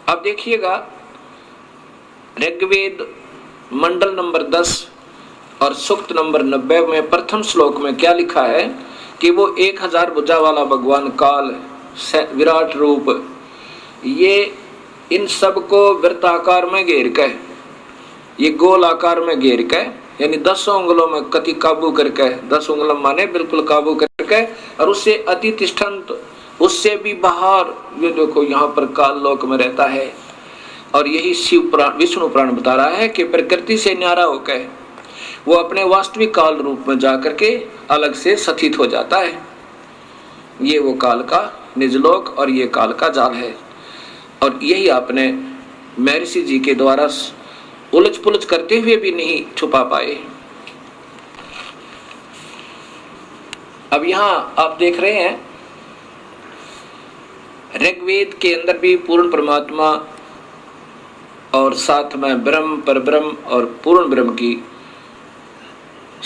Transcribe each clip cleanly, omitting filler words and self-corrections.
अब देखिएगा ऋग्वेद मंडल नंबर 10 और सूक्त नंबर 90 में प्रथम श्लोक में क्या लिखा है कि वो 1000 भुजा वाला भगवान काल विराट रूप, ये इन सब को वृत्ताकार में घेर के, ये गोल आकार में घेर के, यानी 10 उंगलों में कति काबू करके, 10 उंगलों माने बिल्कुल काबू करके, और उससे अति तिष्ठन्त, उससे भी बाहर, ये देखो यहाँ पर काल लोक में रहता है। और यही शिव पुराण विष्णु पुराण बता रहा है कि प्रकृति से न्यारा होकर वो अपने वास्तविक काल रूप में जाकर के अलग से स्थित हो जाता है। ये वो काल का निजलोक और ये काल का जाल है। और यही आपने महर्षि जी के द्वारा उलझ पुलझ करते हुए भी नहीं छुपा पाए। अब यहां आप देख रहे हैं ऋग्वेद के अंदर भी पूर्ण परमात्मा और साथ में ब्रह्म, परब्रह्म और पूर्ण ब्रह्म की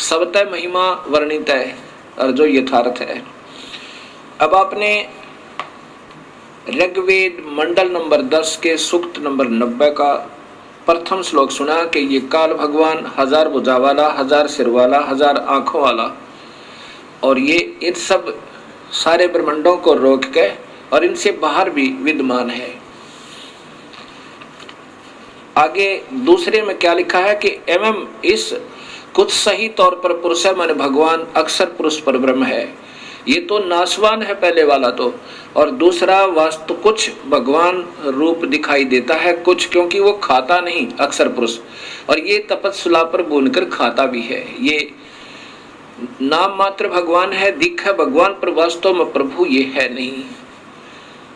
सबतः महिमा वर्णित है और जो यथार्थ है। अब आपने ऋग्वेद मंडल नंबर 10 के सूक्त नंबर 90 का प्रथम श्लोक सुना कि ये काल भगवान 1000 भुजा वाला, 1000 सिर वाला, 1000 आंखों वाला, और ये इन सब सारे ब्रह्मांडों को रोक के और इनसे बाहर भी विद्यमान है। आगे दूसरे में क्या लिखा है कि एवं इस कुछ सही तौर पर पुरुष माने भगवान अक्षर पुरुष पर ब्रह्म है। ये तो नाशवान है पहले वाला तो, और दूसरा वास्तु कुछ भगवान रूप दिखाई देता है कुछ, क्योंकि वो खाता नहीं अक्षर पुरुष, और ये तपस्या पर बुनकर खाता भी है। ये नाम मात्र भगवान है, दिख है भगवान, पर वास्तव में प्रभु ये है नहीं।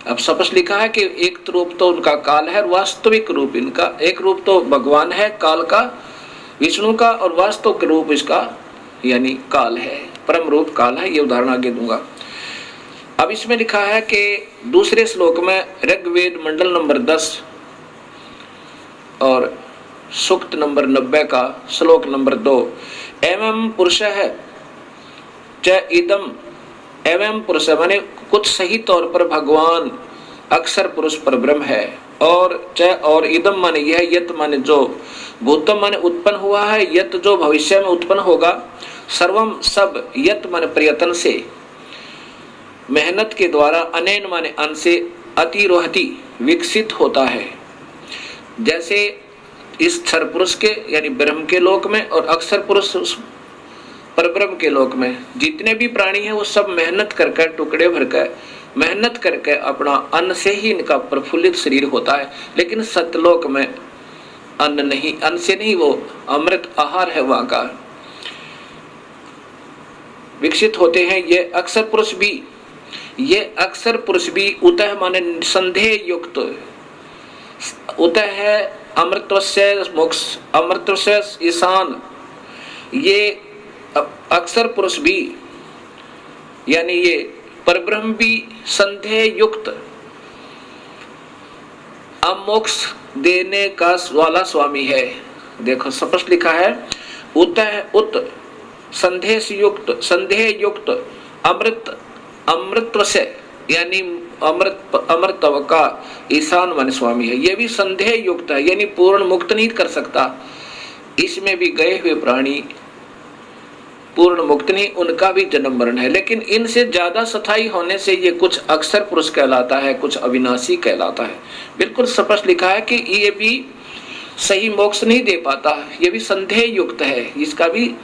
अब स्पष्ट लिखा है कि एक रूप तो उनका काल है, वास्तविक रूप इनका एक रूप तो भगवान है काल का, विष्णु का, और वास्तविक रूप इसका यानी काल है, परम रूप काल है। ये उदाहरण आगे दूंगा। अब इसमें लिखा है कि दूसरे श्लोक में ऋग्वेद मंडल नंबर 10 और सूक्त नंबर 90 का श्लोक नंबर 2, एवं पुरुष है च इदम, एवं पुरुष माने कुछ सही तौर पर भगवान अक्षर पुरुष पर ब्रह्म है, और च और इदम माने यह, यत माने जो, भूतम माने उत्पन्न हुआ है, यत जो भविष्य में उत्पन्न होगा, सर्वम सब, यत माने प्रयत्न से, मेहनत के द्वारा, अनैन माने अन से, अतिरोहति विकसित होता है। जैसे इस क्षर पुरुष के यानी ब्रह्म के लोक में और अक्षर पुरुष परब्रह्म के लोक में जितने भी प्राणी हैं वो सब मेहनत करके, टुकड़े भरकर मेहनत करके अपना अन्न से ही इनका प्रफुल्लित शरीर होता है। लेकिन सतलोक में अन्न नहीं, अन्न से नहीं, वो अमृत आहार है वहां का, विकसित होते हैं। ये अक्षर पुरुष भी उतः माने संदेह युक्त, उतः है अमृतस्य मोक्ष, अमृतस्य ईशान। ये अक्षर पुरुष भी यानी ये परब्रह्म भी संदेह युक्त अमोक्ष देने का वाला स्वामी है। देखो स्पष्ट लिखा है, उत संदेह युक्त अमृतत्व से यानी अमृतत्व का ईशान मन स्वामी है। ये भी संदेह युक्त है, यानी पूर्ण मुक्त नहीं कर सकता। इसमें भी गए हुए प्राणी पूर्ण मुक्त नहीं, उनका भी जन्म मरण है। लेकिन इनसे ज्यादा स्थायी होने से ये कुछ अक्षर पुरुष कहलाता है, कुछ अविनाशी कहलाता है। बिल्कुल स्पष्ट लिखा है कि ये भी सही मोक्ष नहीं दे पाता, ये भी संदेह युक्त है, इसका भी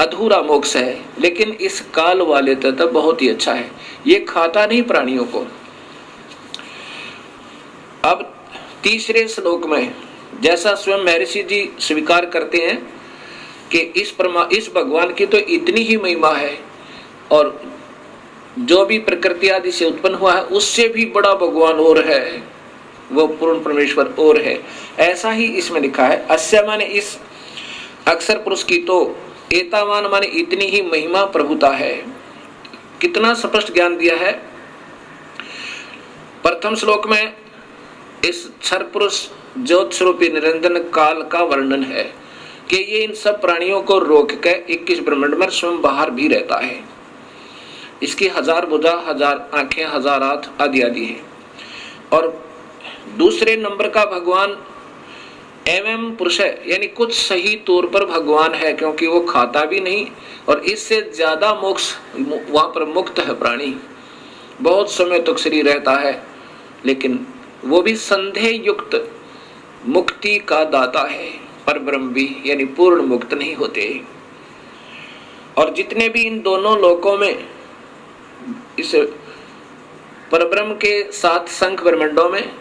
अधूरा मोक्ष है। लेकिन इस काल वाले तो बहुत ही अच्छा है, ये खाता नहीं प्राणियों को। अब तीसरे श्लोक में जैसा स्वयं महर्षि जी स्वीकार करते हैं कि इस भगवान की तो इतनी ही महिमा है, और जो भी प्रकृति आदि से उत्पन्न हुआ है उससे भी बड़ा भगवान और है, वो पूर्ण परमेश्वर और है। ऐसा ही इसमें लिखा है, अस्य माने इस अक्षर पुरुष की तो, एतावान माने इतनी ही महिमा प्रभुता है। कितना स्पष्ट ज्ञान दिया है। प्रथम श्लोक में इस क्षर पुरुष ज्योत स्वरूपी निरंजन काल का वर्णन है कि ये इन सब प्राणियों को रोक के 21 ब्रह्मांड में स्वयं बाहर भी रहता है। इसकी 1000 भुजा, 1000 आंखें, 1000 हाथ आदि आदि है। और दूसरे नंबर का भगवान एवं पुरुष है, यानी कुछ सही तौर पर भगवान है, क्योंकि वो खाता भी नहीं और इससे ज्यादा मोक्ष वहां पर मुक्त है प्राणी, बहुत समय तक शरीर रहता है, लेकिन वो भी संदेह युक्त मुक्ति का दाता है। पर ब्रह्म भी यानी पूर्ण मुक्त नहीं होते। और जितने भी इन दोनों लोकों में, इस परब्रह्म के 7 संख्य ब्रह्मंडों में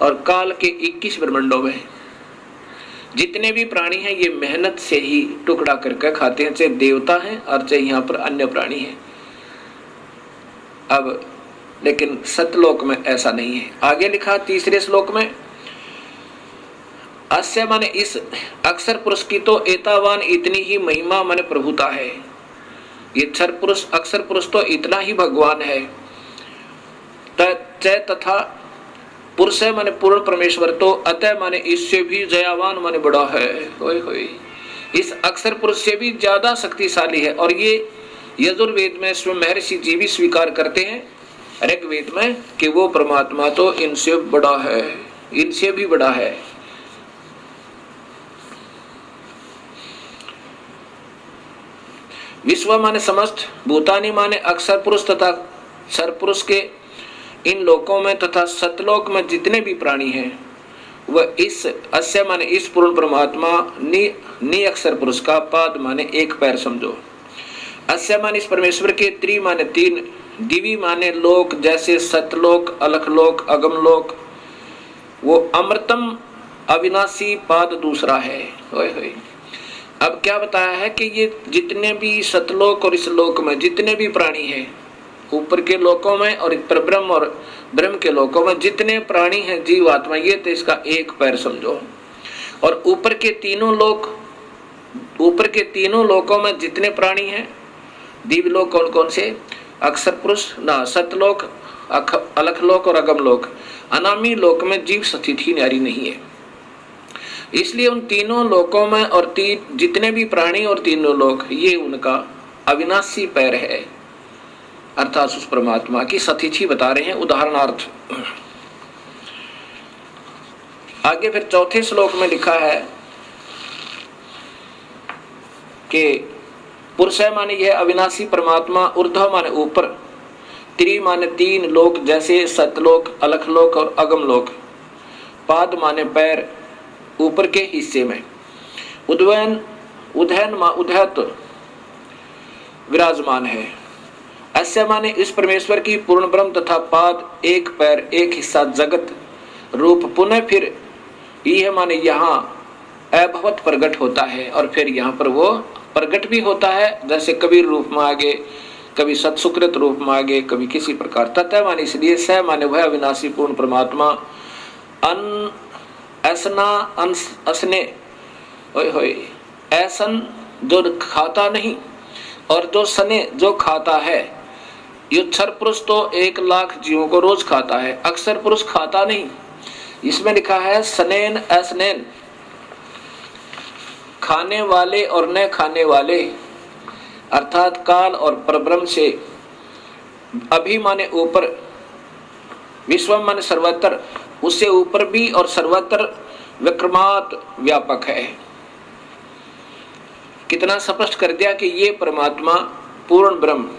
और काल के 21 ब्रह्मंडों में जितने भी प्राणी हैं, ये मेहनत से ही टुकड़ा करके खाते हैं, चाहे देवता हैं और चाहे यहाँ पर अन्य प्राणी हैं। अब लेकिन सतलोक में ऐसा नहीं है। आगे लिखा तीसरे श्लोक में, अस्य माने इस अक्षर पुरुष की तो एतावान इतनी ही महिमा माने प्रभुता है। ये अक्षर पुरुष तो इतना ही भगवान है। तथा पुरुष है माने पूर्ण परमेश्वर तो अतः माने इससे भी जयावान माने बड़ा है। होय होय, इस अक्षर पुरुष से भी ज्यादा शक्तिशाली है। और ये यजुर्वेद में स्वयं महर्षि जी भी स्वीकार करते हैं, ऋग्वेद में, कि वो परमात्मा तो इनसे बड़ा है, इनसे भी बड़ा है। विश्व माने समस्त, भूतानी माने अक्षर पुरुष तथा क्षर पुरुष के इन लोकों में तथा सतलोक में जितने भी प्राणी हैं, वह इस अस्य माने इस पूर्ण परमात्मा नि अक्षर पुरुष का पाद माने एक पैर समझो। अस्य माने इस परमेश्वर के त्रि माने 3, दिवी माने लोक जैसे सतलोक, अलखलोक, अगमलोक, वो अमृतम अविनाशी पाद दूसरा है। होय होय। अब क्या बताया है कि ये जितने भी सतलोक और इस लोक में जितने भी प्राणी हैं, ऊपर के लोकों में और परब्रह्म और ब्रह्म के लोकों में जितने प्राणी हैं, जीव आत्मा, ये तो इसका एक पैर समझो। और ऊपर के तीनों लोकों में जितने प्राणी हैं, दिव्य लोक कौन कौन से, अक्षर पुरुष ना, सतलोक, अलखलोक और अगमलोक, अनामी लोक में जीव स्थिति न्यारी नहीं है। इसलिए उन तीनों लोकों में और जितने भी प्राणी और तीनों लोक, ये उनका अविनाशी पैर है, अर्थात उस परमात्मा की स्थिति बता रहे हैं उदाहरणार्थ। आगे फिर चौथे श्लोक में लिखा है कि पुरुष माने यह अविनाशी परमात्मा, ऊर्ध्व माने ऊपर, त्रि माने 3 लोक जैसे सतलोक, अलखलोक और अगमलोक, पाद माने पैर ऊपर के हिस्से में, उदयन उदयत विराजमान है। अस्य माने इस परमेश्वर की पूर्ण ब्रह्म तथा पाद एक पैर एक हिस्सा जगत रूप पुनः फिर यह माने यहाँ अभवत प्रकट होता है, और फिर यहाँ पर वो प्रकट भी होता है, जैसे कबीर रूप में आगे, कभी सत्सुकृत रूप में आगे, कभी किसी प्रकार। तथा माने इसलिए स माने वह अविनाशी पूर्ण परमात्मा अन ऐसना असने होय होय, ऐसन जो खाता नहीं और जो सने जो खाता है। ये क्षर पुरुष तो 1 लाख जीवों को रोज खाता है, अक्षर पुरुष खाता नहीं। इसमें लिखा है सनेन ऐसनेन, खाने वाले और न खाने वाले, अर्थात काल और परब्रह्म से अभी माने ऊपर, विश्व माने सर्वत्र, उससे ऊपर भी और सर्वत्र विक्रमात व्यापक है। कितना स्पष्ट कर दिया कि ये परमात्मा पूर्ण ब्रह्म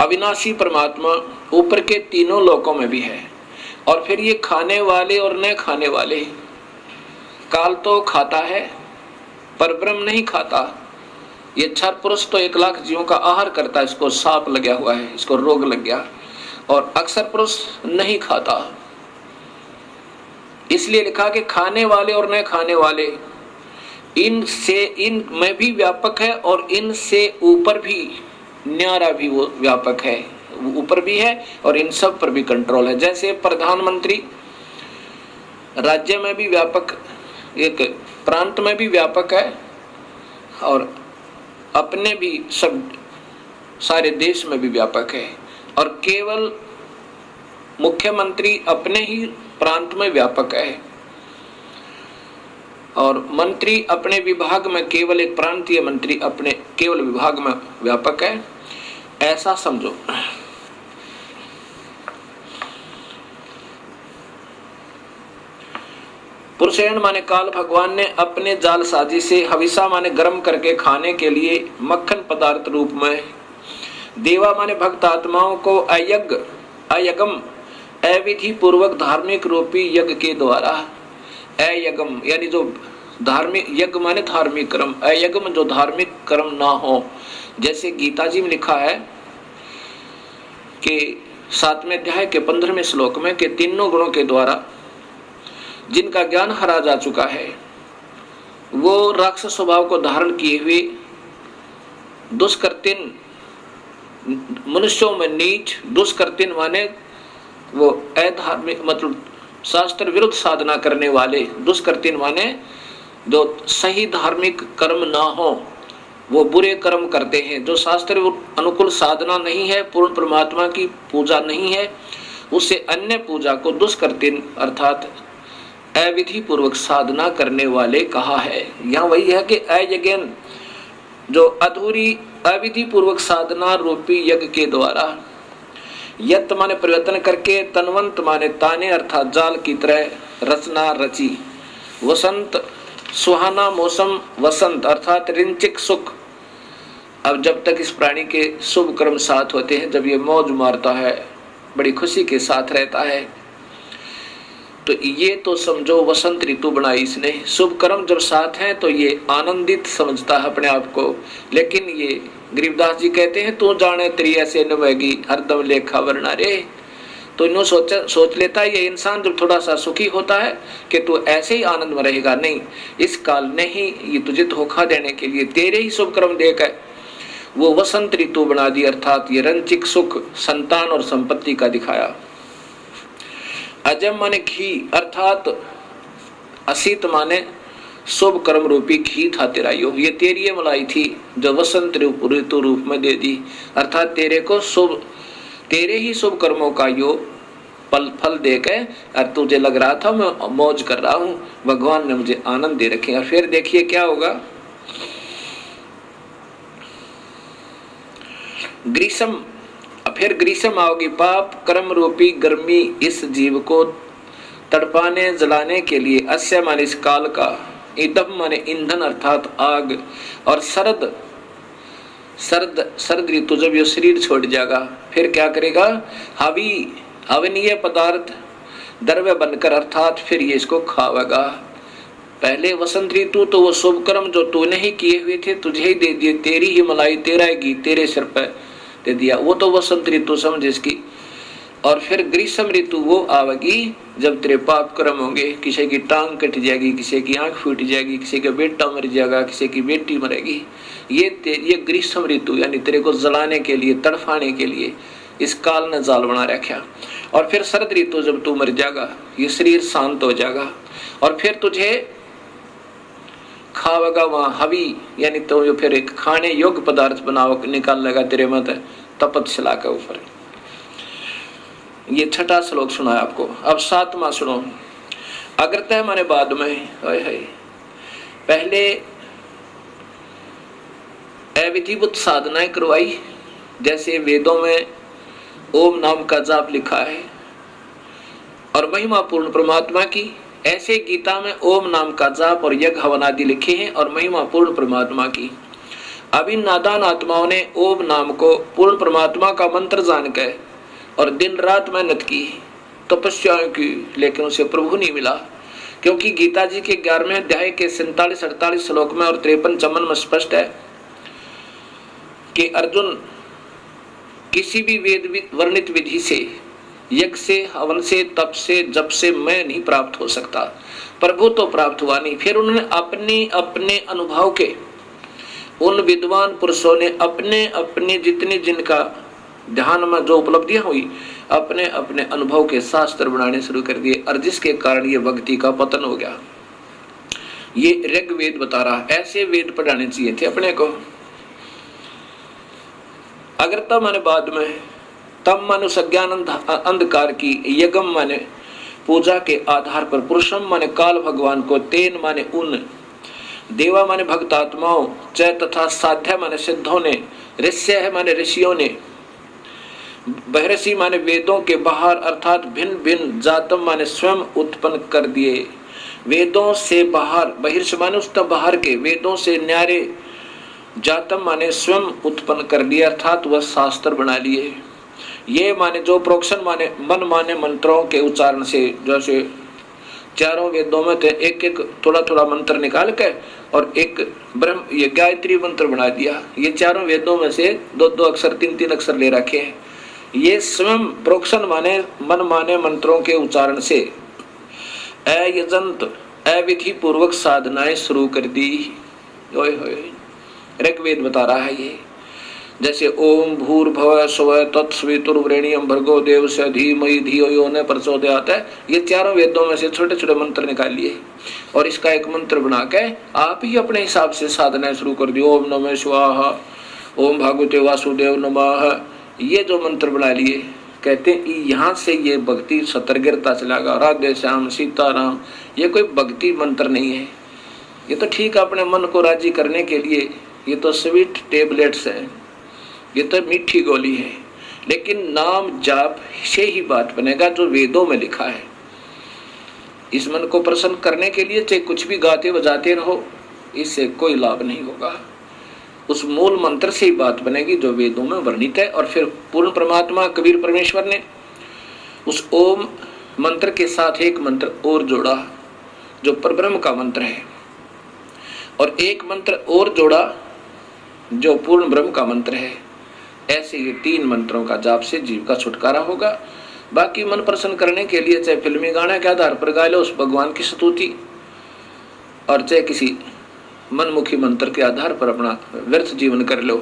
अविनाशी परमात्मा ऊपर के तीनों लोकों में भी है। और फिर ये खाने वाले और न खाने वाले, काल तो खाता है पर ब्रह्म नहीं खाता। ये क्षर पुरुष तो 1 लाख जीवों का आहार करता है, इसको सांप लगा हुआ है, इसको रोग लग गया, और अक्षर पुरुष नहीं खाता। इसलिए लिखा कि खाने वाले और न खाने वाले, इन में भी व्यापक है और इनसे ऊपर भी न्यारा भी वो व्यापक है, ऊपर भी है और इन सब पर भी कंट्रोल है। जैसे प्रधानमंत्री राज्य में भी व्यापक, एक प्रांत में भी व्यापक है और अपने भी सब सारे देश में भी व्यापक है, और केवल मुख्यमंत्री अपने ही प्रांत में व्यापक है और मंत्री अपने विभाग में, केवल एक प्रांतीय मंत्री अपने केवल विभाग में व्यापक है, ऐसा समझो। पुरुषेण माने काल भगवान ने अपने जाल साजी से हविषा माने गर्म करके खाने के लिए मक्खन पदार्थ रूप में, देवा माने भक्त आत्माओं को अयगम अविधि पूर्वक धार्मिक रूपी यज्ञ के द्वारा, अयगम यानी जो धार्मिक, यज्ञ माने धार्मिक कर्म, अयगम जो धार्मिक कर्म ना हो। जैसे गीता जी में लिखा है कि 7वें अध्याय के 15वें श्लोक में कि तीनों गुणों के द्वारा जिनका ज्ञान हरा जा चुका है वो राक्षस स्वभाव को धारण किए हुए दुष्कृतिन मनुष्यों में नीच, दुष्कृतिन माने वो अधार्मिक मतलब शास्त्र विरुद्ध साधना करने वाले, दुष्कृतिन माने जो सही धार्मिक कर्म ना हो वो बुरे कर्म करते हैं, जो शास्त्र अनुकूल साधना नहीं है, पूर्ण परमात्मा की पूजा नहीं है, उससे अन्य पूजा को दुष्कृतिन अर्थात अविधि पूर्वक साधना करने वाले कहा है। यहाँ वही है कि अयज्ञन जो अधूरी अविधि पूर्वक साधना रूपी यज्ञ के द्वारा, यत माने परिवर्तन करके, तनवंत माने ताने अर्थात जाल की तरह रचना रची, वसंत सुहाना मौसम, वसंत अर्थात रिंचिक सुख। अब जब तक इस प्राणी के शुभ कर्म साथ होते हैं, जब ये मौज मारता है, बड़ी खुशी के साथ रहता है, तो ये तो समझो वसंत ऋतु बनाई इसने। शुभ कर्म जब साथ हैं तो ये आनंदित समझता है अपने आप को। लेकिन ये गरीबदास जी कहते हैं तू जाने तेरी ऐसे नवेगी हरदम लेखा वरना रे। तो इन्हों सोच लेता है ये इंसान जब थोड़ा सा सुखी होता है कि तू ऐसे ही आनंद में रहेगा। नहीं, इस काल ने ही ये तुझे धोखा देने के लिए तेरे ही शुभ कर्म देकर वो वसंत ऋतु बना दी, अर्थात ये रंचिक सुख संतान और संपत्ति का दिखाया। अजम माने घी अर्थात असित माने शुभ कर्म रूपी घी था तेरा यो, ये तेरी मलाई थी जो वसंत ऋतु रूप में दे दी, अर्थात तेरे को शुभ, तेरे ही शुभ कर्मों का यो फल देकर और तुझे लग रहा था मैं मौज कर रहा हूं, भगवान ने मुझे आनंद दे रखे। और फिर देखिए क्या होगा, ग्रीष्म, फिर ग्रीष्म आओगी, पाप कर्म रूपी गर्मी इस जीव को तड़पाने जलाने के लिए, अस्य माने इस काल का, ईदम माने ईंधन अर्थात आग, और सर्द ऋतु जब ये शरीर छोड़ जाएगा फिर क्या करेगा, हवनीय पदार्थ द्रव्य बनकर अर्थात फिर ये इसको खावेगा। पहले वसंत ऋतु तो वो शुभ कर्म जो तूने ही किए हुए थे तुझे ही दे दिए, तेरी ही मलाई, तेरा घी तेरे सिर पर दे दिया, वो तो वसंत ऋतु समझ इसकी। और फिर ग्रीष्म ऋतु वो आवेगी जब तेरे पाप कर्म होंगे, किसी की टांग कट जाएगी, किसी की आंख फूट जाएगी, किसी का बेटा मर जाएगा, किसी की बेटी मरेगी। ये ग्रीष्म ऋतु यानी तेरे को जलाने के लिए, तड़फाने के लिए इस काल ने जाल बना रखा। और फिर शरद ऋतु जब तू मर जाएगा, ये शरीर शांत हो जाएगा और फिर तुझे खावेगा वहां हवी, यानी तो फिर एक खाने योग्य पदार्थ बनाओ निकाल लेगा तेरे मत तपतशिला के ऊपर। ये छठा श्लोक सुना है आपको। अब सातवां सुनो। अग्रतः माने बाद में, पहले अविधिवत साधनाएं करवाई, जैसे वेदों में ओम नाम का जाप लिखा है और महिमा पूर्ण परमात्मा की, ऐसे गीता में ओम नाम का जाप और यज्ञ हवन आदि लिखे हैं और महिमा पूर्ण परमात्मा की। अब इन नादान आत्माओं ने ओम नाम को पूर्ण परमात्मा का मंत्र जानकर और दिन रात मेहनत की, तपस्याएं की, लेकिन उसे प्रभु नहीं मिला। क्योंकि गीता जी के 11वें अध्याय के 47-48 श्लोक में और 53-54 में स्पष्ट है कि अर्जुन किसी भी वेद वर्णित विधि से, यज्ञ से, हवन से, तप से, जप से मैं नहीं प्राप्त हो सकता, प्रभु तो प्राप्त हुआ नहीं। फिर उन्होंने अपने अपने अनुभव के, उन विद्वान पुरुषों ने अपने अपने जितने जिनका ध्यान में जो उपलब्धियां हुई, अपने अपने अनुभव के शास्त्र बनाने शुरू कर दिए और जिसके कारण ये भक्ति का पतन हो गया। ये ऋग्वेद बता रहा, ऐसे वेद पढ़ाने चाहिए थे अपने को। अगर तब माने बाद में, तम माने सज्ञान अंधकार की, यज्ञम माने पूजा के आधार पर, पुरुषम माने काल भगवान को, तेन माने उन, देवा माने भक्त आत्माओं, च तथा साध्य माने सिद्धों ने, ऋष्य है माने ऋषियों ने, बहरसी माने वेदों के बाहर अर्थात भिन्न भिन्न, जातम माने स्वयं उत्पन्न कर दिए। वेदों से बाहर, बहिर्ष माने उस तब बाहर के, वेदों से न्यारे, जातम माने स्वयं उत्पन्न कर लिया, अर्थात वह शास्त्र बना लिए। ये माने जो प्रोक्शन माने मन माने मंत्रों के उच्चारण से, जैसे चारों वेदों में थे एक एक थोड़ा थोड़ा मंत्र निकाल के और एक ब्रह्म ये गायत्री मंत्र बना दिया। ये चारों वेदों में से दो दो अक्षर तीन तीन अक्षर ले रखे हैं। ये स्वयं प्रोक्शन माने मन माने मंत्रों के उच्चारण से अयजंत अविधि पूर्वक साधनाएं शुरू कर दी। ऋग्वेद बता रहा है ये, जैसे ओम भूर्भुवः स्वः तत्सवितुर्वरेण्यं भर्गो देवस्य धीमहि धियो यो न प्रचोदयात् है। ये चारों वेदों में से छोटे छोटे मंत्र निकाल लिए और इसका एक मंत्र बना के आप ही अपने हिसाब से साधना शुरू कर दी। ओम नमः शिवाय, ओम भगवते वासुदेव नमः, ये जो मंत्र बना लिए, कहते हैं यहाँ से ये भक्ति सतर्गिरता चलागा। राधे श्याम सीताराम, ये कोई भक्ति मंत्र नहीं है, ये तो ठीक अपने मन को राजी करने के लिए, ये तो स्वीट टेबलेट्स है, ये तो मीठी गोली है। लेकिन नाम जाप से ही बात बनेगा जो वेदों में लिखा है। इस मन को प्रसन्न करने के लिए चाहे कुछ भी गाते बजाते रहो, इससे कोई लाभ नहीं होगा। उस मूल मंत्र से ही बात बनेगी जो वेदों में वर्णित है। और फिर पूर्ण परमात्मा कबीर परमेश्वर ने उस ओम मंत्र के साथ एक मंत्र और जोड़ा जो परब्रह्म का मंत्र है, और एक मंत्र और जोड़ा जो पूर्ण ब्रह्म का मंत्र है। ऐसे ये तीन मंत्रों का जाप से जीव का छुटकारा होगा। बाकी मन प्रसन्न करने के लिए चाहे फिल्मी गाने के आधार पर गा लो उस भगवान की स्तुति, और चाहे किसी मनमुखी मंत्र के आधार पर अपना व्यर्थ जीवन कर लो,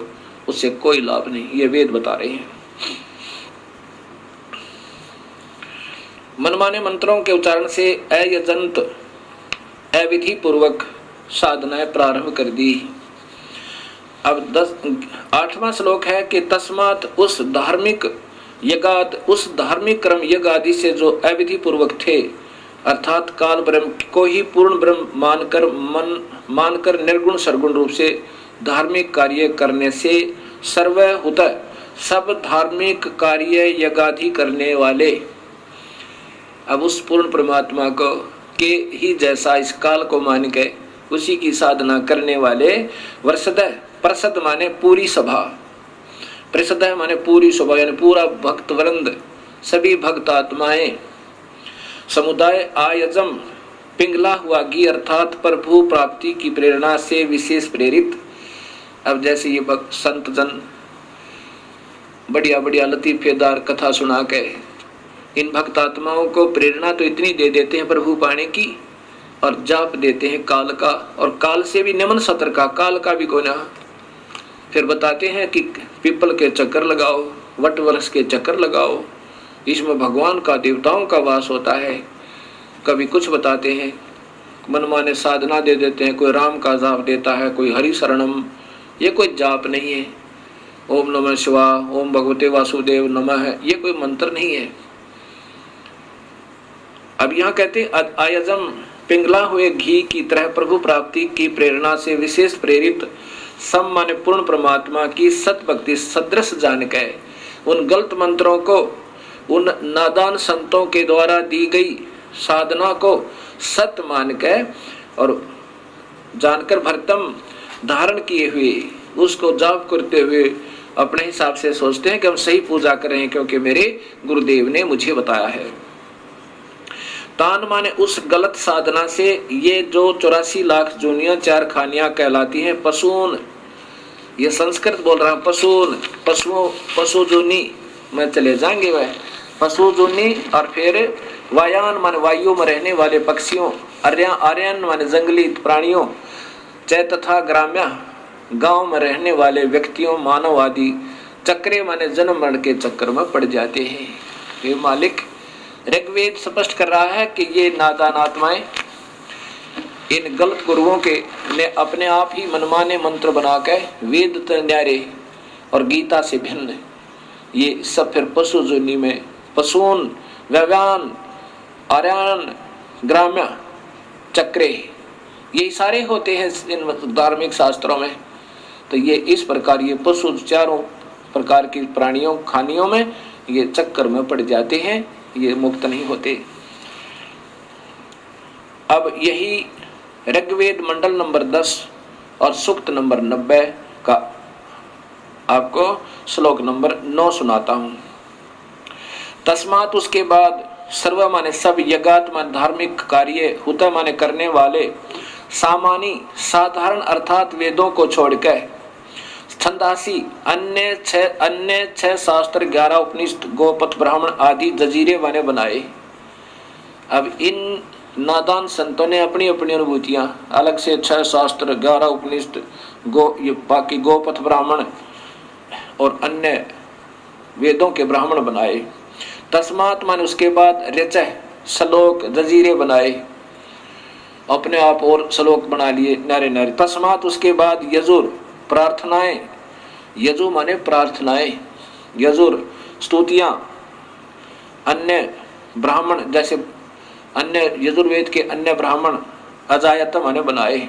उससे कोई लाभ नहीं। ये वेद बता रहे हैं। मनमाने मंत्रों के उच्चारण से अयजंत अविधि पूर्वक साधनाएं प्रारंभ कर दी। अब 8वां श्लोक है कि तस्मात् उस धार्मिक यज्ञ, उस धार्मिक कर्म यज्ञ आदि से जो अविधि पूर्वक थे, अर्थात काल ब्रह्म को ही पूर्ण ब्रह्म मानकर निर्गुण सरगुण रूप से धार्मिक कार्य करने से सर्वहुत सब धार्मिक कार्य यज्ञादि करने वाले, अब उस पूर्ण परमात्मा को के ही जैसा इस काल को मान के उसी की साधना करने वाले वर्षद, प्रसद माने पूरी सभा, प्रसद माने पूरी सभा यानी पूरा भक्त वृंद, सभी भक्त आत्माएं, समुदाय आयजम पिंगला हुआ घी अर्थात प्रभु प्राप्ति की प्रेरणा से विशेष प्रेरित। अब जैसे ये भक्त संत जन बढ़िया बढ़िया लतीफेदार कथा सुना के इन भक्त आत्माओं को प्रेरणा तो इतनी दे देते हैं प्रभु पाने की, और जाप देते हैं काल का, और काल से भी निम्न सतर का, काल का भी कोना। फिर बताते हैं कि पीपल के चक्कर लगाओ, वट वृक्ष के चक्कर लगाओ, इसमें भगवान का देवताओं का वास होता है। कभी कुछ बताते हैं, मनमाने साधना दे देते हैं, कोई राम का जाप देता है, कोई हरि शरणम, ये कोई जाप नहीं है। ओम नमः शिवाय, ओम भगवते वासुदेव नमः, ये कोई मंत्र नहीं है। अब यहाँ कहते आयजम पिंगला हुए घी की तरह प्रभु प्राप्ति की प्रेरणा से विशेष प्रेरित सम माने पूर्ण परमात्मा की सत भक्ति सदृश जान के उन गलत मंत्रों को, उन नादान संतों के द्वारा दी गई साधना को सत मान के और जानकर भरतम धारण किए हुए उसको जाप करते हुए अपने हिसाब से सोचते हैं कि हम सही पूजा कर रहे हैं क्योंकि मेरे गुरुदेव ने मुझे बताया है। तान माने उस गलत साधना से ये जो 84 लाख जूनियां चार खानियां कहलाती हैं पशुन, ये संस्कृत बोल रहा हूं, पशुन, पशु जूनी में चले जाएंगे वह पशु जूनी। और फिर वायान माने वायु में रहने वाले पक्षियों, आर्यन माने जंगली प्राणियों, चै तथा ग्राम्य गांव में रहने वाले व्यक्तियों, मानव आदि, चक्रे माने जन्म मरण के चक्कर में पड़ जाते हैं। ये मालिक ऋग्वेद स्पष्ट कर रहा है कि ये नादान आत्माएं इन गलत गुरुओं के ने अपने आप ही मनमाने मंत्र बनाकर वेद न्यारे और गीता से भिन्न ये सब फिर पशु जोनी में पशुन, व्यव्यान, आर्यन, ग्राम्य, चक्रे, ये सारे होते हैं इन धार्मिक शास्त्रों में। तो ये इस प्रकार ये पशु चारों प्रकार की प्राणियों खानियों में ये चक्कर में पड़ जाते हैं, ये मुक्त नहीं होते। अब यही ऋग्वेद मंडल नंबर 10 और सूक्त नंबर 90 का आपको श्लोक नंबर 9 सुनाता हूं। तस्मात उसके बाद सर्व माने सब यज्ञात माने धार्मिक कार्य हुता माने करने वाले सामानी साधारण अर्थात वेदों को छोड़कर छंदासी अन्य छह शास्त्र 11 उपनिषद गोपथ ब्राह्मण आदि जजीरे माने बनाए। अब इन नादान संतों ने अपनी अपनी अनुभूतियां अलग से 6 शास्त्र 11 उपनिषद ये बाकी गोपथ ब्राह्मण और अन्य वेदों के ब्राह्मण बनाए। तस्मात माने उसके बाद रचय श्लोक जजीरे बनाए, अपने आप और श्लोक बना लिए नारे नारे। तस्मात उसके बाद यजुर प्रार्थनाएं, यजु माने प्रार्थनाएं, यजुर स्तुतियां, अन्य ब्राह्मण जैसे अन्य यजुर्वेद के अन्य ब्राह्मण अजायत माने बनाए।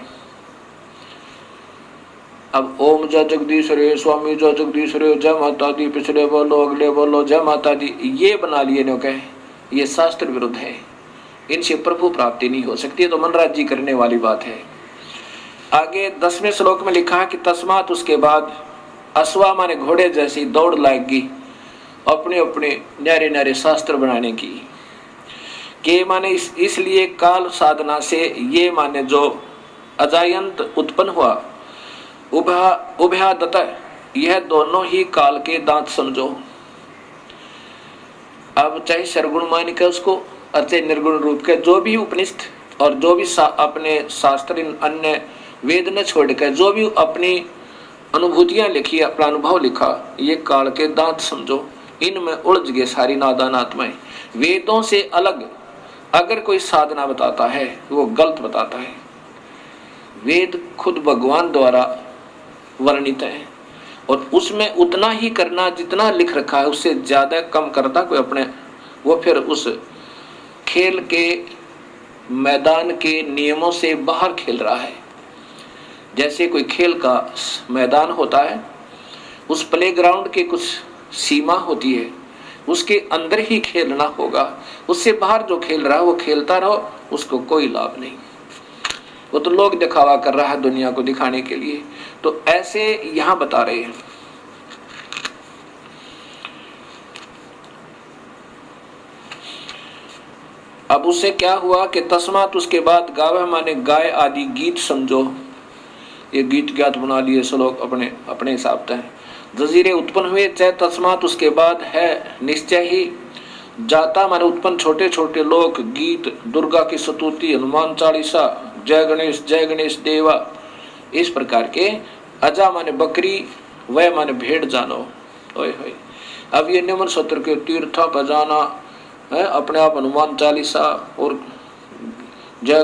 अब ओम जय जगदीश रे स्वामी जय जगदीश रे जय माता दी, पिछले बोलो अगले बोलो जय माता दी, ये बना लिए नो कहे, ये शास्त्र विरुद्ध है, इनसे प्रभु प्राप्ति नहीं हो सकती, तो मनराजी करने वाली बात है। आगे 10वें श्लोक में लिखा है कि तस्मात उसके बाद अश्वा माने घोड़े जैसी दौड़ लाएगी अपने अपने न्यारे न्यारे शास्त्र बनाने की। के माने इसलिए काल साधना से ये माने जो अजायंत उत्पन्न हुआ, उभयादत यह दोनों ही काल के दांत समझो। अब चाहे सरगुण मान के उसको चाहे निर्गुण रूप के जो भी उपनिषद और जो भी अपने शास्त्र अन्य वेद न छोड़कर जो भी अपनी अनुभूतियां लिखी, अपना अनुभव लिखा, ये काल के दांत समझो। इनमें उलझ गए सारी नादान आत्माएं। वेदों से अलग अगर कोई साधना बताता है वो गलत बताता है। वेद खुद भगवान द्वारा वर्णित है और उसमें उतना ही करना जितना लिख रखा है, उससे ज्यादा कम करता कोई अपने वो फिर उस खेल के मैदान के नियमों से बाहर खेल रहा है। जैसे कोई खेल का मैदान होता है, उस प्लेग्राउंड के कुछ सीमा होती है, उसके अंदर ही खेलना होगा, उससे बाहर जो खेल रहा है वो खेलता रहो, उसको कोई लाभ नहीं। वो तो लोग दिखावा कर रहा है दुनिया को दिखाने के लिए। तो ऐसे यहां बता रहे हैं। अब उससे क्या हुआ कि तस्मात उसके बाद गावे माने गाय आदि गीत समझो। ये गीत ज्ञात बना लिए श्लोक अपने अपने हिसाब से जजीरे उत्पन्न हुए। चाहे तस्मात उसके बाद है निश्चय ही जाता माने उत्पन्न छोटे छोटे लोग गीत, दुर्गा की स्तुति, हनुमान चालीसा, जय गणेश देवा, इस प्रकार के। अजा माने बकरी, वह माने भेड़ जानो। ओए होए, अब ये निमन सत्र के तीर्था बजाना है, अपने आप हनुमान चालीसा और जय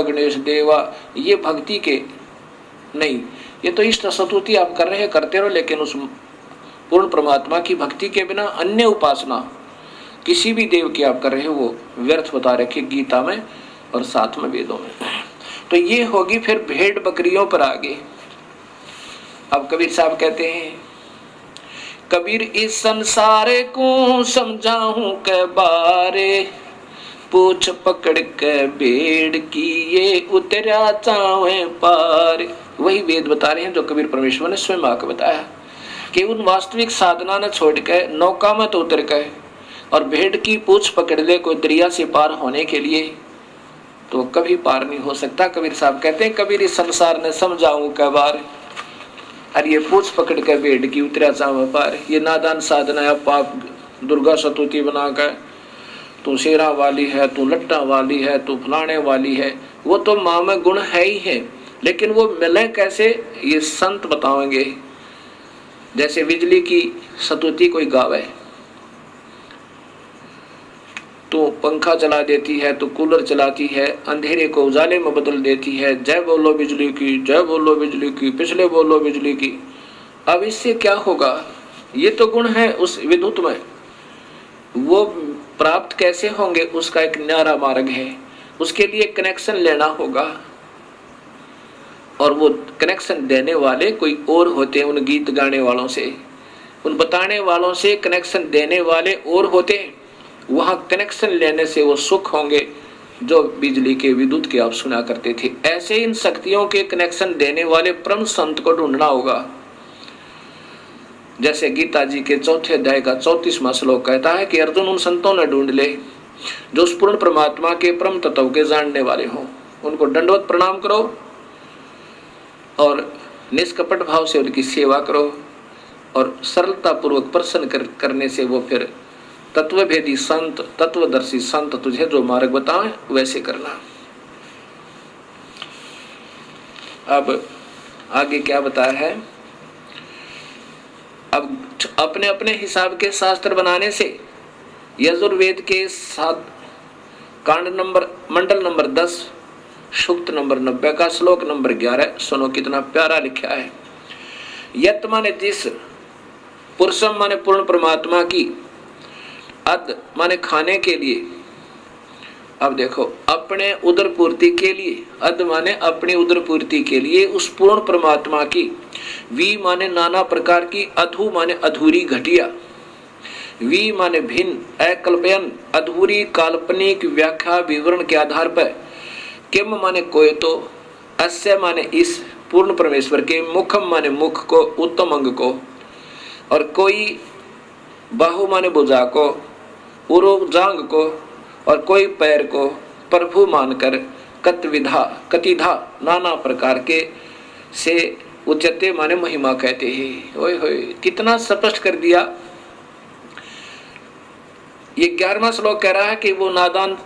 गणेश देवा, ये भक्ति के नहीं, ये तो इष्ट स्तुति आप कर रहे हैं, करते रहो, लेकिन उस पूर्ण परमात्मा की भक्ति के बिना अन्य उपासना किसी भी देव की आप कर रहे हो वो व्यर्थ बता रखे गीता में और साथ में वेदों में। तो ये होगी फिर भेड़ बकरियों पर आगे। अब कबीर साहब कहते हैं, कबीर इस संसार को समझाऊं के बारे, पूछ पकड़ के भेड़ की ये उतरा चावे पार। वही वेद बता रहे हैं जो कबीर परमेश्वर ने स्वयं आकर बताया कि उन वास्तविक साधना न छोड़ के नौका में तो उतर गए और भेड़ की पूछ पकड़ ले कोई दरिया से पार होने के लिए, तो कभी पार नहीं हो सकता। कबीर साहब कहते हैं, कबीर इस संसार ने समझाऊं के बार, अरे ये पूछ पकड़ कर भेड़ की उतरा चावे पार, ये नादान साधना है। पाप दुर्गा स्तुति बनाकर तू शेरा वाली है, तू लट्टा वाली है, तू फलाने वाली है, वो तो माँ में गुण है ही है, लेकिन वो मिले कैसे ये संत बताएंगे। जैसे बिजली की स्तुति कोई गावे, तो पंखा चला देती है, तो कूलर चलाती है, अंधेरे को उजाले में बदल देती है, जय बोलो बिजली की, जय बोलो बिजली की, पिछले बोलो बिजली की। अब इससे क्या होगा, ये तो गुण है उस विद्युत में, वो प्राप्त कैसे होंगे उसका एक न्यारा मार्ग है। उसके लिए कनेक्शन लेना होगा और वो कनेक्शन देने वाले कोई और होते हैं, उन गीत गाने वालों से, उन बताने वालों से कनेक्शन देने वाले और होते हैं। वहां कनेक्शन लेने से वो सुख होंगे, जो बिजली के विद्युत के आप सुना करते थे। ऐसे इन शक्तियों के कनेक्शन देने वाले परम संत को ढूंढना होगा। जैसे गीता जी के 4 अध्याय का 34वां श्लोक कहता है कि अर्जुन उन संतों ने ढूंढ ले जो उस पूर्ण परमात्मा के परम तत्व के जानने वाले हों, उनको दंडवत प्रणाम करो और निष्कपट भाव से उनकी सेवा करो और सरलता पूर्वक प्रसन्न करने से वो फिर तत्वभेदी संत, तत्वदर्शी संत तुझे जो मार्ग बताएं वैसे करना। अब आगे क्या बताया है? अब अपने अपने हिसाब के शास्त्र बनाने से यजुर्वेद के 7 कांड नंबर मंडल नंबर 10 सूक्त नंबर 90 का श्लोक नंबर 11 सुनो कितना प्यारा लिखा है। यत माने जिस, पुरुषम माने पूर्ण परमात्मा की, अद माने खाने के लिए। अब देखो, अपने उदर पूर्ति के लिए, अद माने अपनी उदर पूर्ति के लिए उस पूर्ण परमात्मा की, वी माने नाना प्रकार की, अधु माने अधूरी घटिया, वी माने भिन्न, अकल्पयन अधूरी काल्पनिक व्याख्या विवरण के आधार पर, किम माने कोई तो, अस्य माने इस पूर्ण परमेश्वर के, मुखम माने मुख को, उत्तम अंग को, और कोई बाहु माने भुजा को, उरु जांग को, और कोई पैर को प्रभु मानकर कतिधा नाना प्रकार के से उच्चते माने महिमा कहते हैं। ओए होए, कितना स्पष्ट कर दिया। ये 11वां श्लोक कह रहा है कि वो नादान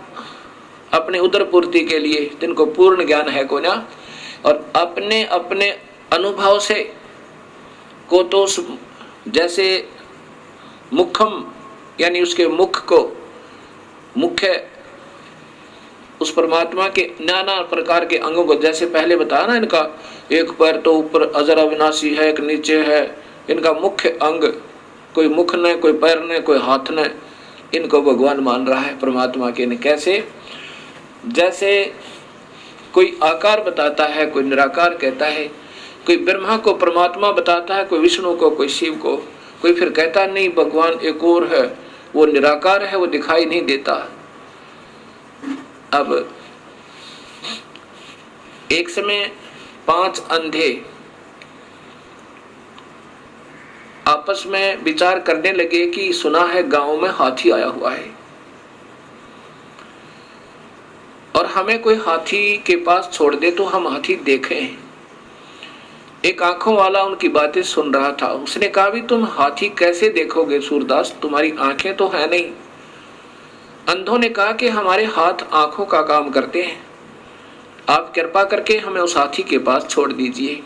अपने उदर पूर्ति के लिए, जिनको पूर्ण ज्ञान है को ना, और अपने अपने अनुभव से को तो जैसे मुखम यानी उसके मुख को, मुख्य उस परमात्मा के नाना प्रकार के अंगों को, जैसे पहले बताया ना, इनका एक पैर तो ऊपर अजर अविनाशी है, एक नीचे है, इनका मुख्य अंग, कोई मुख ने, कोई पैर ने, कोई हाथ ने, इनको भगवान मान रहा है परमात्मा के। ने कैसे? जैसे कोई आकार बताता है, कोई निराकार कहता है, कोई ब्रह्मा को परमात्मा बताता है, कोई विष्णु को, कोई शिव को, कोई फिर कहता नहीं भगवान एक और है, वो निराकार है, वो दिखाई नहीं देता। अब एक समय 5 अंधे आपस में विचार करने लगे कि सुना है गांव में हाथी आया हुआ है और हमें कोई हाथी के पास छोड़ दे तो हम हाथी देखें। एक आंखों वाला उनकी बातें सुन रहा था। उसने कहा भी तुम हाथी कैसे देखोगे सूरदास, तुम्हारी आंखें तो है नहीं। अंधों ने कहा कि हमारे हाथ आंखों का काम करते हैं, आप कृपा करके हमें उस हाथी के पास छोड़ दीजिए।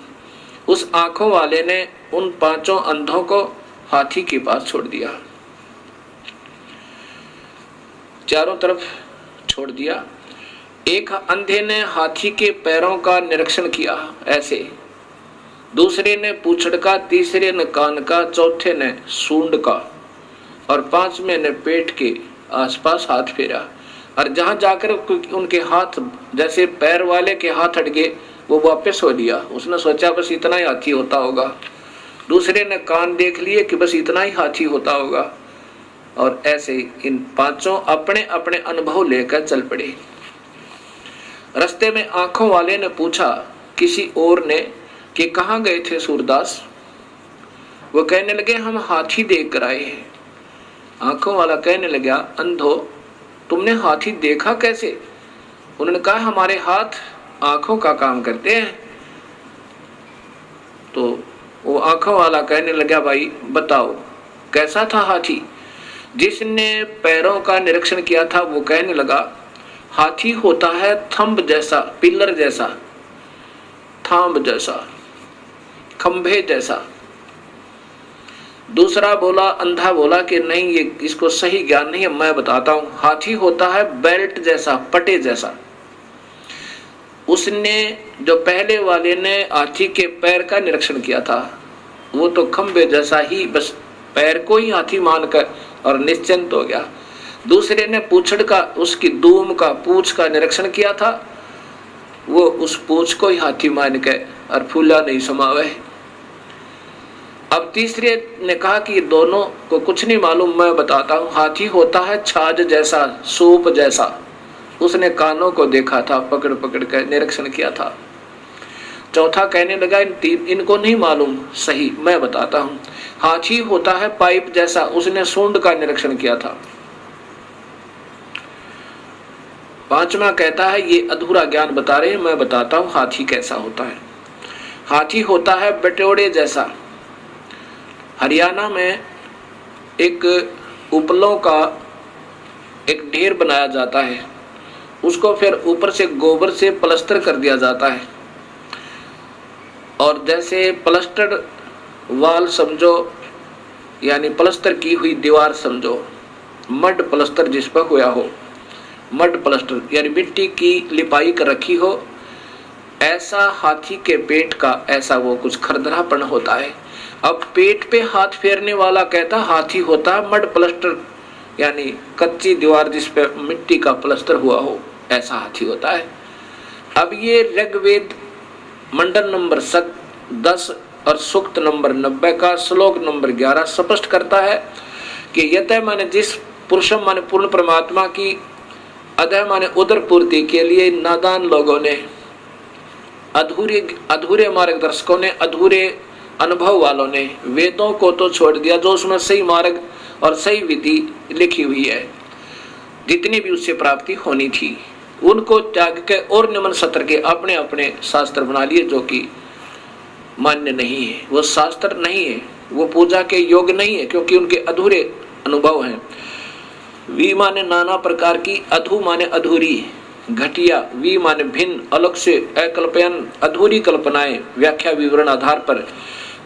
उस आंखों वाले ने उन 5 अंधों को हाथी के पास छोड़ दिया, चारों तरफ छोड़ दिया। एक अंधे ने हाथी के पैरों का निरीक्षण किया ऐसे, दूसरे ने पूंछड़ का, तीसरे ने कान का, चौथे ने सूंड का और 5वें ने पेट के आसपास हाथ फेरा। और जहां जाकर उनके हाथ, जैसे पैर वाले के हाथ हट गए, वो वापस हो लिया। उसने सोचा बस इतना ही हाथी होता होगा। दूसरे ने कान देख लिए कि बस इतना ही हाथी होता होगा। और ऐसे इन 5 अपने अपने अनुभव लेकर चल पड़े। रास्ते में आंखों वाले ने पूछा किसी और ने कि कहाँ गए थे सूरदास? वो कहने लगे हम हाथी देख कर आए हैं। आंखों वाला कहने लगा अंधो तुमने हाथी देखा कैसे? उन्होंने कहा हमारे हाथ आंखों का काम करते हैं। तो वो आंखों वाला कहने लगा भाई बताओ कैसा था हाथी? जिसने पैरों का निरीक्षण किया था वो कहने लगा हाथी होता है थंब जैसा, पिलर जैसा, थांब जैसा, खंभे जैसा। दूसरा बोला, अंधा बोला कि नहीं ये इसको सही ज्ञान नहीं है, मैं बताता हूं। हाथी होता है बेल्ट जैसा, पटे जैसा। उसने जो पहले वाले ने हाथी के पैर का निरीक्षण किया था वो तो खंभे जैसा ही, बस पैर को ही हाथी मानकर और निश्चिंत हो गया। दूसरे ने पूंछड़ का, उसकी दूम का, पूंछ का निरीक्षण किया था, वो उस पूंछ को ही हाथी मान के और फूला नहीं समावे। अब तीसरे ने कहा कि ये दोनों को कुछ नहीं मालूम, मैं बताता हूँ। हाथी होता है छाछ जैसा, सूप जैसा, उसने कानों को देखा था, पकड़ पकड़ कर निरीक्षण किया था। चौथा कहने लगा इनको नहीं मालूम सही, मैं बताता हूं। हाथी होता है पाइप जैसा, उसने सूंड का निरीक्षण किया था। पांचवा कहता है ये अधूरा ज्ञान बता रहे हैं, मैं बताता हूं हाथी कैसा होता है। हाथी होता है बटोड़े जैसा। हरियाणा में एक उपलों का एक ढेर बनाया जाता है, उसको फिर ऊपर से गोबर से प्लास्टर कर दिया जाता है, और जैसे प्लास्टर वाल समझो, यानी प्लास्टर की हुई दीवार समझो, मड प्लास्टर जिस पर हुआ हो, मड प्लास्टर यानी मिट्टी की लिपाई कर रखी हो, ऐसा हाथी के पेट का ऐसा वो कुछ खरदरापन होता है। अब पेट पे हाथ फेरने वाला कहता हाथी होता है मड प्लास्टर, यानी कच्ची दीवार जिस पे मिट्टी का प्लास्टर हुआ हो, ऐसा हाथी होता है। अब ये ऋग्वेद मंडल नंबर 10 और सूक्त नंबर 90 का श्लोक नंबर 11 स्पष्ट करता है कि यत माने जिस पुरुषम माने पूर्ण परमात्मा की अधः माने उदर पूर्ति के लिए नादान लोगों ने, अधूरे मार्गदर्शकों ने, अधूरे अनुभव वालों ने वेदों को तो छोड़ दिया, जो उसमें सही मार्ग और सही विधि लिखी हुई है, जितनी भी उससे प्राप्ति होनी थी, उनको त्याग के और निम्न सत्र के अपने अपने शास्त्र बना लिए, जो कि मान्य नहीं है। वो शास्त्र नहीं है, वो पूजा के योग नहीं है, क्योंकि उनके अधूरे अनुभव हैं। वी माने नाना प्रकार की, अधू माने अधूरी, घटिया, वी माने भिन्न, अलग से, अकल्पयन अधूरी कल्पनाएं, व्याख्या विवरण आधार पर,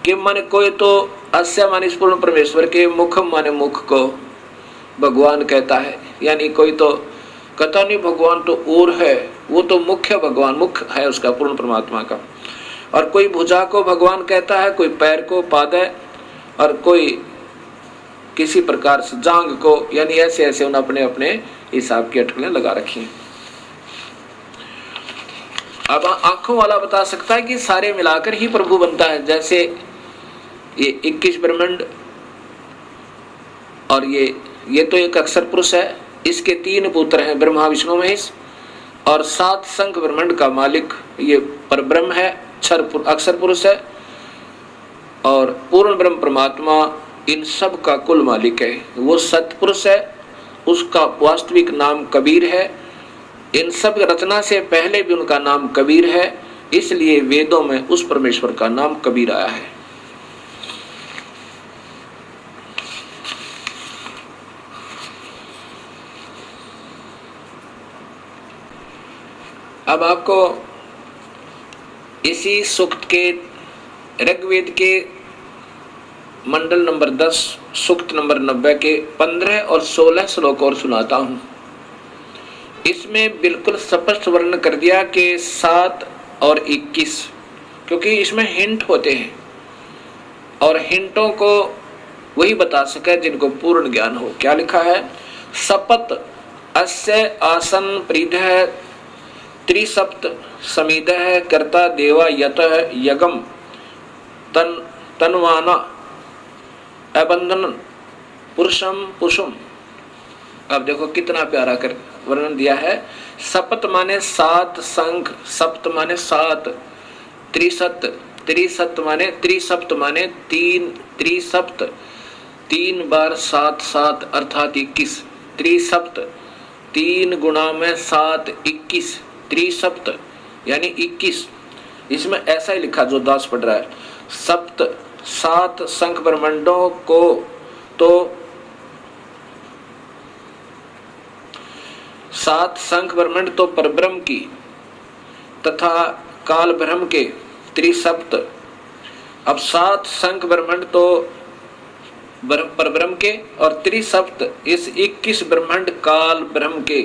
किम माने कोई तो अस्य माने पूर्ण परमेश्वर के, मुखम माने मुख को भगवान कहता है, यानी कोई तो कहता नहीं भगवान तो और है, वो तो मुख्य भगवान, मुख्य है उसका पूर्ण परमात्मा का। और कोई भुजा को भगवान कहता है, कोई पैर को पाद है, और कोई किसी प्रकार से जांग को, यानी ऐसे ऐसे उन्होंने अपने अपने हिसाब की अटकलें लगा रखी हैं। अब आंखों वाला बता सकता है कि सारे मिलाकर ही प्रभु बनता है, जैसे ये 21 ब्रह्मांड, और ये तो एक अक्षर पुरुष है, इसके 3 पुत्र हैं ब्रह्मा विष्णु महेश, और 7 संख ब्रह्मांड का मालिक ये परब्रह्म है, अक्षर पुरुष है, और पूर्ण ब्रह्म परमात्मा इन सब का कुल मालिक है, वो सतपुरुष है, उसका वास्तविक नाम कबीर है। इन सब रचना से पहले भी उनका नाम कबीर है, इसलिए वेदों में उस परमेश्वर का नाम कबीर आया है। अब आपको इसी सूक्त के ऋग्वेद के मंडल नंबर 10 सूक्त नंबर 90 के 15 और 16 श्लोक और सुनाता हूं। इसमें बिल्कुल स्पष्ट वर्णन कर दिया कि 7 और 21, क्योंकि इसमें हिंट होते हैं, और हिंटों को वही बता सके जिनको पूर्ण ज्ञान हो। क्या लिखा है? सपत अस्य आसन परिधः त्रिसप्त समिधः कर्ता देवा यतः यगम तन्वाना अबंधन पुरुषम पुषुम। अब देखो कितना प्यारा कर वर्णन दिया है। सपत माने 7 संख, सप्त माने 7, त्रिसत, त्रिसत माने त्रिसप्त माने 3, त्रिसप्त 3 बार 7 7 अर्थात 21, त्रिसप्त 3 गुणा में 7 21, त्रिसप्त यानी 21। इसमें ऐसा ही लिखा जो दास पढ़ रहा है। सप्त 7 संख ब्रह्मांडों को तो 7 संख ब्रह्मांड तो परब्रह्म की तथा काल ब्रह्म के त्रिसप्त। अब 7 संख ब्रह्मांड तो परब्रह्म के और त्रिसप्त इस 21 ब्रह्मांड काल ब्रह्म के।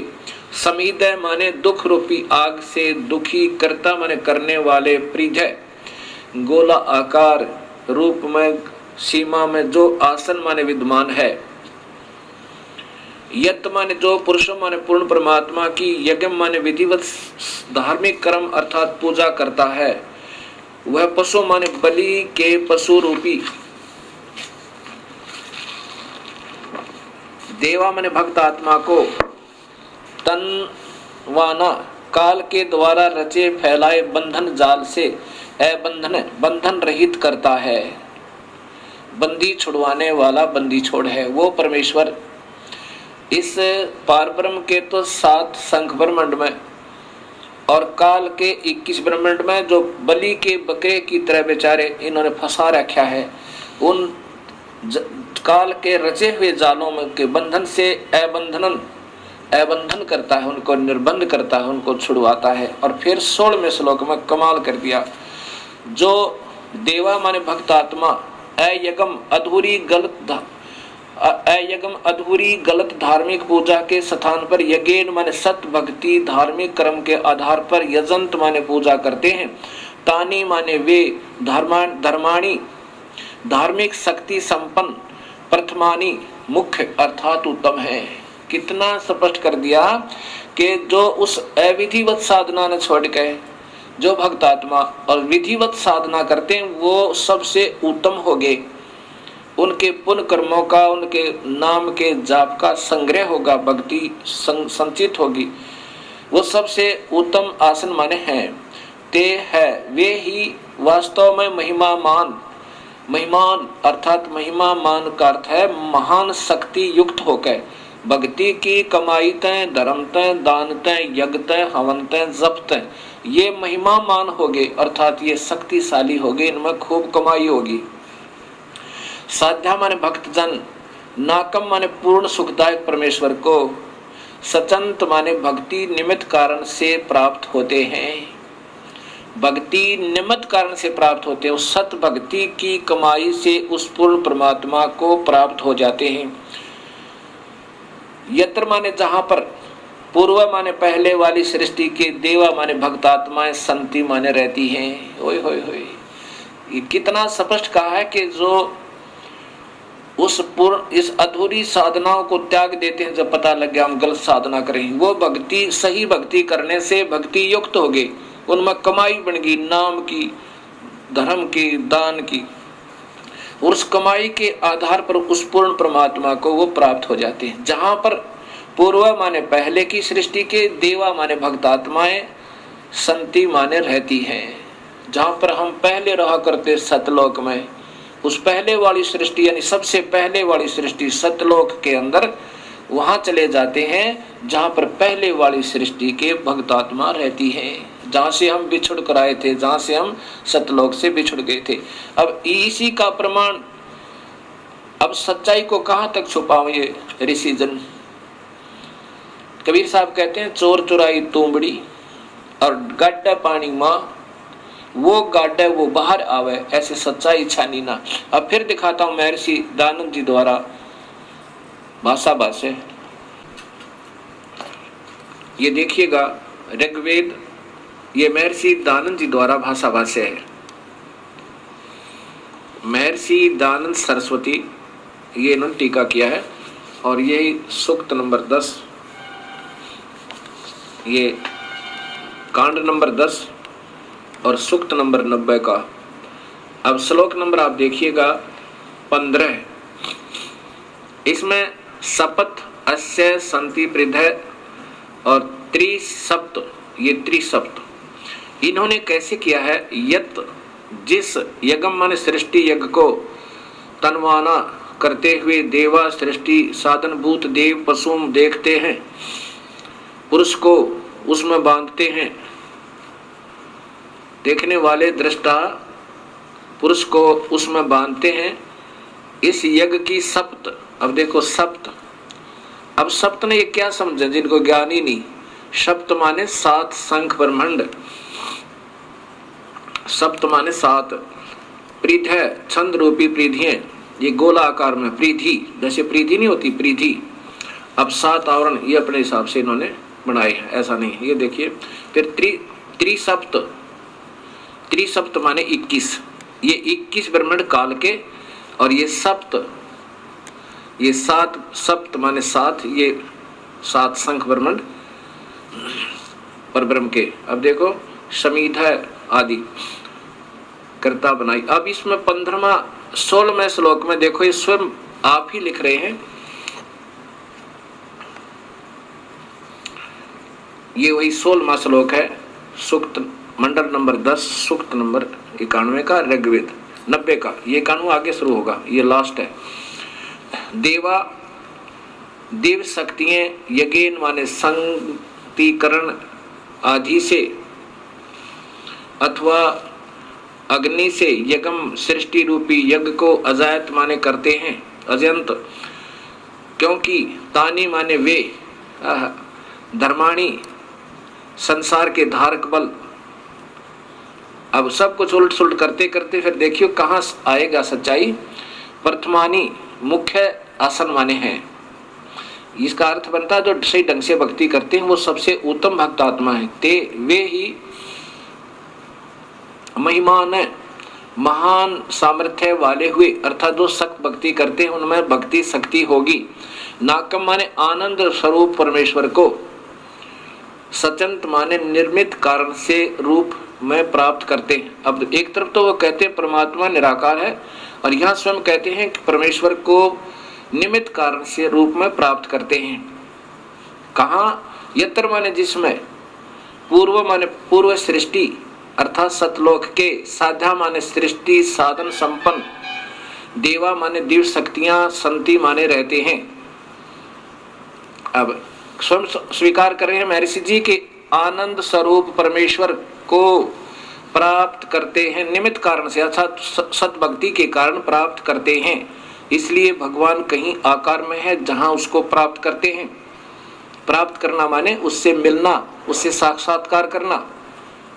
समीदय माने दुख रूपी आग से दुखी, कर्ता माने करने वाले, परिधय गोला आकार रूप में सीमा में जो आसन माने विद्यमान है, यत माने जो, पुरुषम माने पूर्ण परमात्मा की, यज्ञ माने विधिवत धार्मिक कर्म अर्थात पूजा करता है, वह पशु माने बलि के पशु रूपी, देवा माने भक्त आत्मा को, तन वाना काल के द्वारा रचे फैलाए बंधन जाल से बंधन रहित करता है। बंदी छुड़वाने वाला बंदी छोड़ है वो परमेश्वर। इस पारब्रह्म के तो 7 शंख ब्रह्मांड में और काल के 21 ब्रह्मांड में जो बलि के बकरे की तरह बेचारे इन्होंने फंसा रखा है, उन काल के रचे हुए जालों में के बंधन से अबंधन करता है, उनको निर्बंध करता है, उनको छुड़वाता है। और फिर 16वें श्लोक में कमाल कर दिया, जो देवा माने भक्त आत्मा अयगम अधूरी गलत धार्मिक पूजा के स्थान पर यज्ञ माने सत भक्ति धार्मिक कर्म के आधार पर यजंत माने पूजा करते हैं। तानी माने वे धर्माणी धार्मिक शक्ति संपन्न प्रथमानी मुख्य अर्थात उत्तम है। कितना स्पष्ट कर दिया कि जो उस अविधिवत साधना ने छोड़ के जो भक्त आत्मा और विधिवत साधना करते हैं वो सबसे उत्तम हो गए। उनके पुण्य कर्मों का, उनके नाम के जाप का संग्रह होगा, भक्ति संचित होगी, वो सबसे उत्तम आसन माने हैं। ते है वे ही वास्तव में महिमान अर्थात महिमा मान का अर्थ है महान शक्ति युक्त होकर भक्ति की कमाई तय धर्म तय दान तय यज्ञ तय हवन तय जप तय ये महिमा मान हो गए, अर्थात ये शक्तिशाली हो गए, इनमें खूब कमाई होगी। साध्या माने भक्तजन, नाकम माने पूर्ण सुखदायक परमेश्वर को, सचंत माने भक्ति निमित्त कारण से प्राप्त होते हैं। भक्ति निमित्त कारण से प्राप्त होते हैं, उस सत भक्ति की कमाई से उस पूर्ण परमात्मा को प्राप्त हो जाते हैं। यत्र माने जहां पर, पूर्व माने पहले वाली सृष्टि के, देवा माने भक्त आत्माएं, संति माने रहती हैं। ओए होए होए, ये कितना स्पष्ट कहा है कि जो इस अधूरी साधनाओं को त्याग देते हैं, जब पता लग गया हम गलत साधना करें, वो भक्ति सही भक्ति करने से भक्ति युक्त हो गए, उनमें कमाई बन गई, नाम की, धर्म की, दान की, और उस कमाई के आधार पर उस पूर्ण परमात्मा को वो प्राप्त हो जाते हैं। जहां पर पूर्व माने पहले की सृष्टि के, देवा माने भक्त आत्माएं, संति माने रहती हैं। जहां पर हम पहले रहा करते सतलोक में, उस पहले वाली सृष्टि यानी सबसे पहले वाली सृष्टि सतलोक के अंदर, वहां चले जाते हैं जहां पर पहले वाली सृष्टि के भक्त आत्मा रहती है, जहां से हम बिछुड़ कर आए थे, जहां से हम सतलोक से बिछुड़ गए थे। अब इसी का प्रमाण, अब सच्चाई को कहां तक छुपाओगे ऋषिजन। कबीर साहब कहते हैं, चोर चुराई तूंबड़ी और गड्ढा पानी मां, वो गाड्डा वो बाहर आवे, ऐसे सच्चाई छानी ना। अब फिर दिखाता हूं महर्षि दानंद जी द्वारा भाषा भाष्य। ये देखिएगा ऋग्वेद, ये महर्षि दानंद जी द्वारा भाषा भाष्य है। महर्षि दानंद सरस्वती, ये इन्होंने टीका किया है, और यही सूक्त नंबर 10, ये कांड नंबर 10 और सूक्त नंबर 90 का। अब श्लोक नंबर आप देखिएगा 15, इसमें सपथ अस्य संति पृथ्य और त्रिसप्त, ये त्रिसप्त इन्होंने कैसे किया है। यत जिस यज्ञ माने सृष्टि यज्ञ को तनवाना करते हुए देवा सृष्टि साधनभूत देव पशुम देखते हैं, पुरुष को उसमें बांधते हैं, देखने वाले दृष्टा पुरुष को उसमें बांधते हैं। इस यज्ञ की सप्त, अब देखो सप्त, अब सप्त ने ये क्या समझे जिनको ज्ञान ही नहीं। सप्त माने 7 शंख ब्रह्मांड, सप्त माने 7, पृथ्वी छंद रूपी पृथ्वियां, ये गोला आकार में पृथ्वी, जैसे पृथ्वी नहीं होती पृथ्वी, अब 7 आवरण ये अपने हिसाब से इन्होंने बनाए हैं, ऐसा नहीं। ये देखिए फिर त्रिसप्त, त्रिसप्त माने 21, ये 21 ब्रह्मांड काल के, और ये सप्त, ये 7 सप्त माने 7, ये 7 शंख ब्रह्मांड पर ब्रह्म के। अब देखो समीधा आदि कर्ता बनाई। अब इसमें 15वां 16वें श्लोक में देखो, ये स्वयं आप ही लिख रहे हैं, ये वही 16वां श्लोक है, सूक्त मंडल नंबर 10, सूक्त नंबर 91 का, ऋग्वेद 90 का। ये 91 आगे शुरू होगा, ये लास्ट है। देवा देव शक्तियां यज्ञ माने संगतिकरण आदि से अथवा अग्नि से यज्ञ सृष्टि रूपी यज्ञ को अजायत माने करते हैं, अजंत, क्योंकि तानी माने वे, धर्माणी संसार के धारक बल। अब सब कुछ उल्ट सुलट करते करते फिर देखियो कहाँ आएगा सच्चाई। प्रथमानी मुख्य आसन माने हैं। इसका अर्थ बनता है जो सही ढंग से भक्ति करते हैं वो सबसे उत्तम भक्त आत्मा है। ते वे ही महिमान महान सामर्थ्य वाले हुए, अर्थात जो सख्त भक्ति करते हैं उनमें भक्ति शक्ति होगी। नाकम माने आनंद स्वरूप परमेश्वर को, सचंत माने निर्मित कारण से रूप में प्राप्त करते हैं। अब एक तरफ तो वो कहते हैं परमात्मा निराकार है, और यहाँ स्वयं कहते हैं कि परमेश्वर को निमित्त कारण से रूप में प्राप्त करते हैं। कहाँ? यत्र माने जिसमें, पूर्व माने पूर्व सृष्टि अर्थात सतलोक के, साध्या माने सृष्टि साधन संपन्न, देवा माने दिव्य शक्तियां संति माने रहते हैं। अब स्वयं स्वीकार कर रहे हैं महर्षि जी के आनंद स्वरूप परमेश्वर को प्राप्त करते हैं निमित्त कारण से, अर्थात सतभक्ति के कारण प्राप्त करते हैं। इसलिए भगवान कहीं आकार में है जहां उसको प्राप्त करते हैं। प्राप्त करना माने उससे मिलना, उससे साक्षात्कार करना।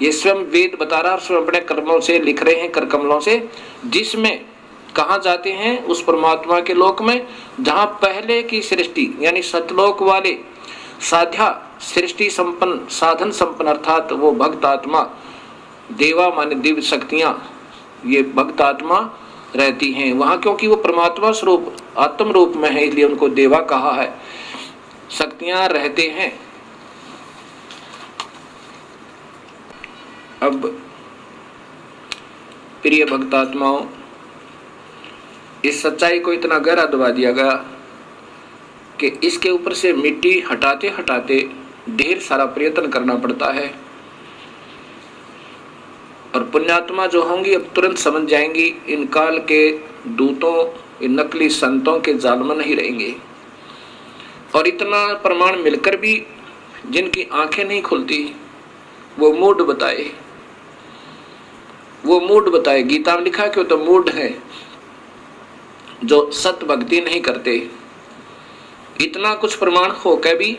ये स्वयं वेद बता रहा है, स्वयं अपने कर्मों से लिख रहे हैं, कर कमलों से, जिसमें कहाँ जाते हैं? उस परमात्मा के लोक में जहां पहले की सृष्टि यानी सतलोक वाले साध्या सृष्टि संपन्न साधन संपन्न अर्थात वो भक्त आत्मा, देवा माने दिव्य शक्तियां, ये भक्त आत्मा रहती हैं वहां, क्योंकि वो परमात्मा स्वरूप आत्म रूप में है, इसलिए उनको देवा कहा है। शक्तियां रहते हैं। अब प्रिय भक्तात्माओं, इस सच्चाई को इतना गहरा दबा दिया गया कि इसके ऊपर से मिट्टी हटाते हटाते ढेर सारा प्रयत्न करना पड़ता है। और पुण्यात्मा जो होंगी अब तुरंत समझ जाएंगी इन काल के दूतों, इन नकली संतों के जाल में नहीं रहेंगे। और इतना प्रमाण मिलकर भी जिनकी आंखें नहीं खुलती वो मूड बताए, वो मूड बताए। गीता में लिखा कि वो तो मूड है जो सत भक्ति नहीं करते। इतना कुछ प्रमाण होकर भी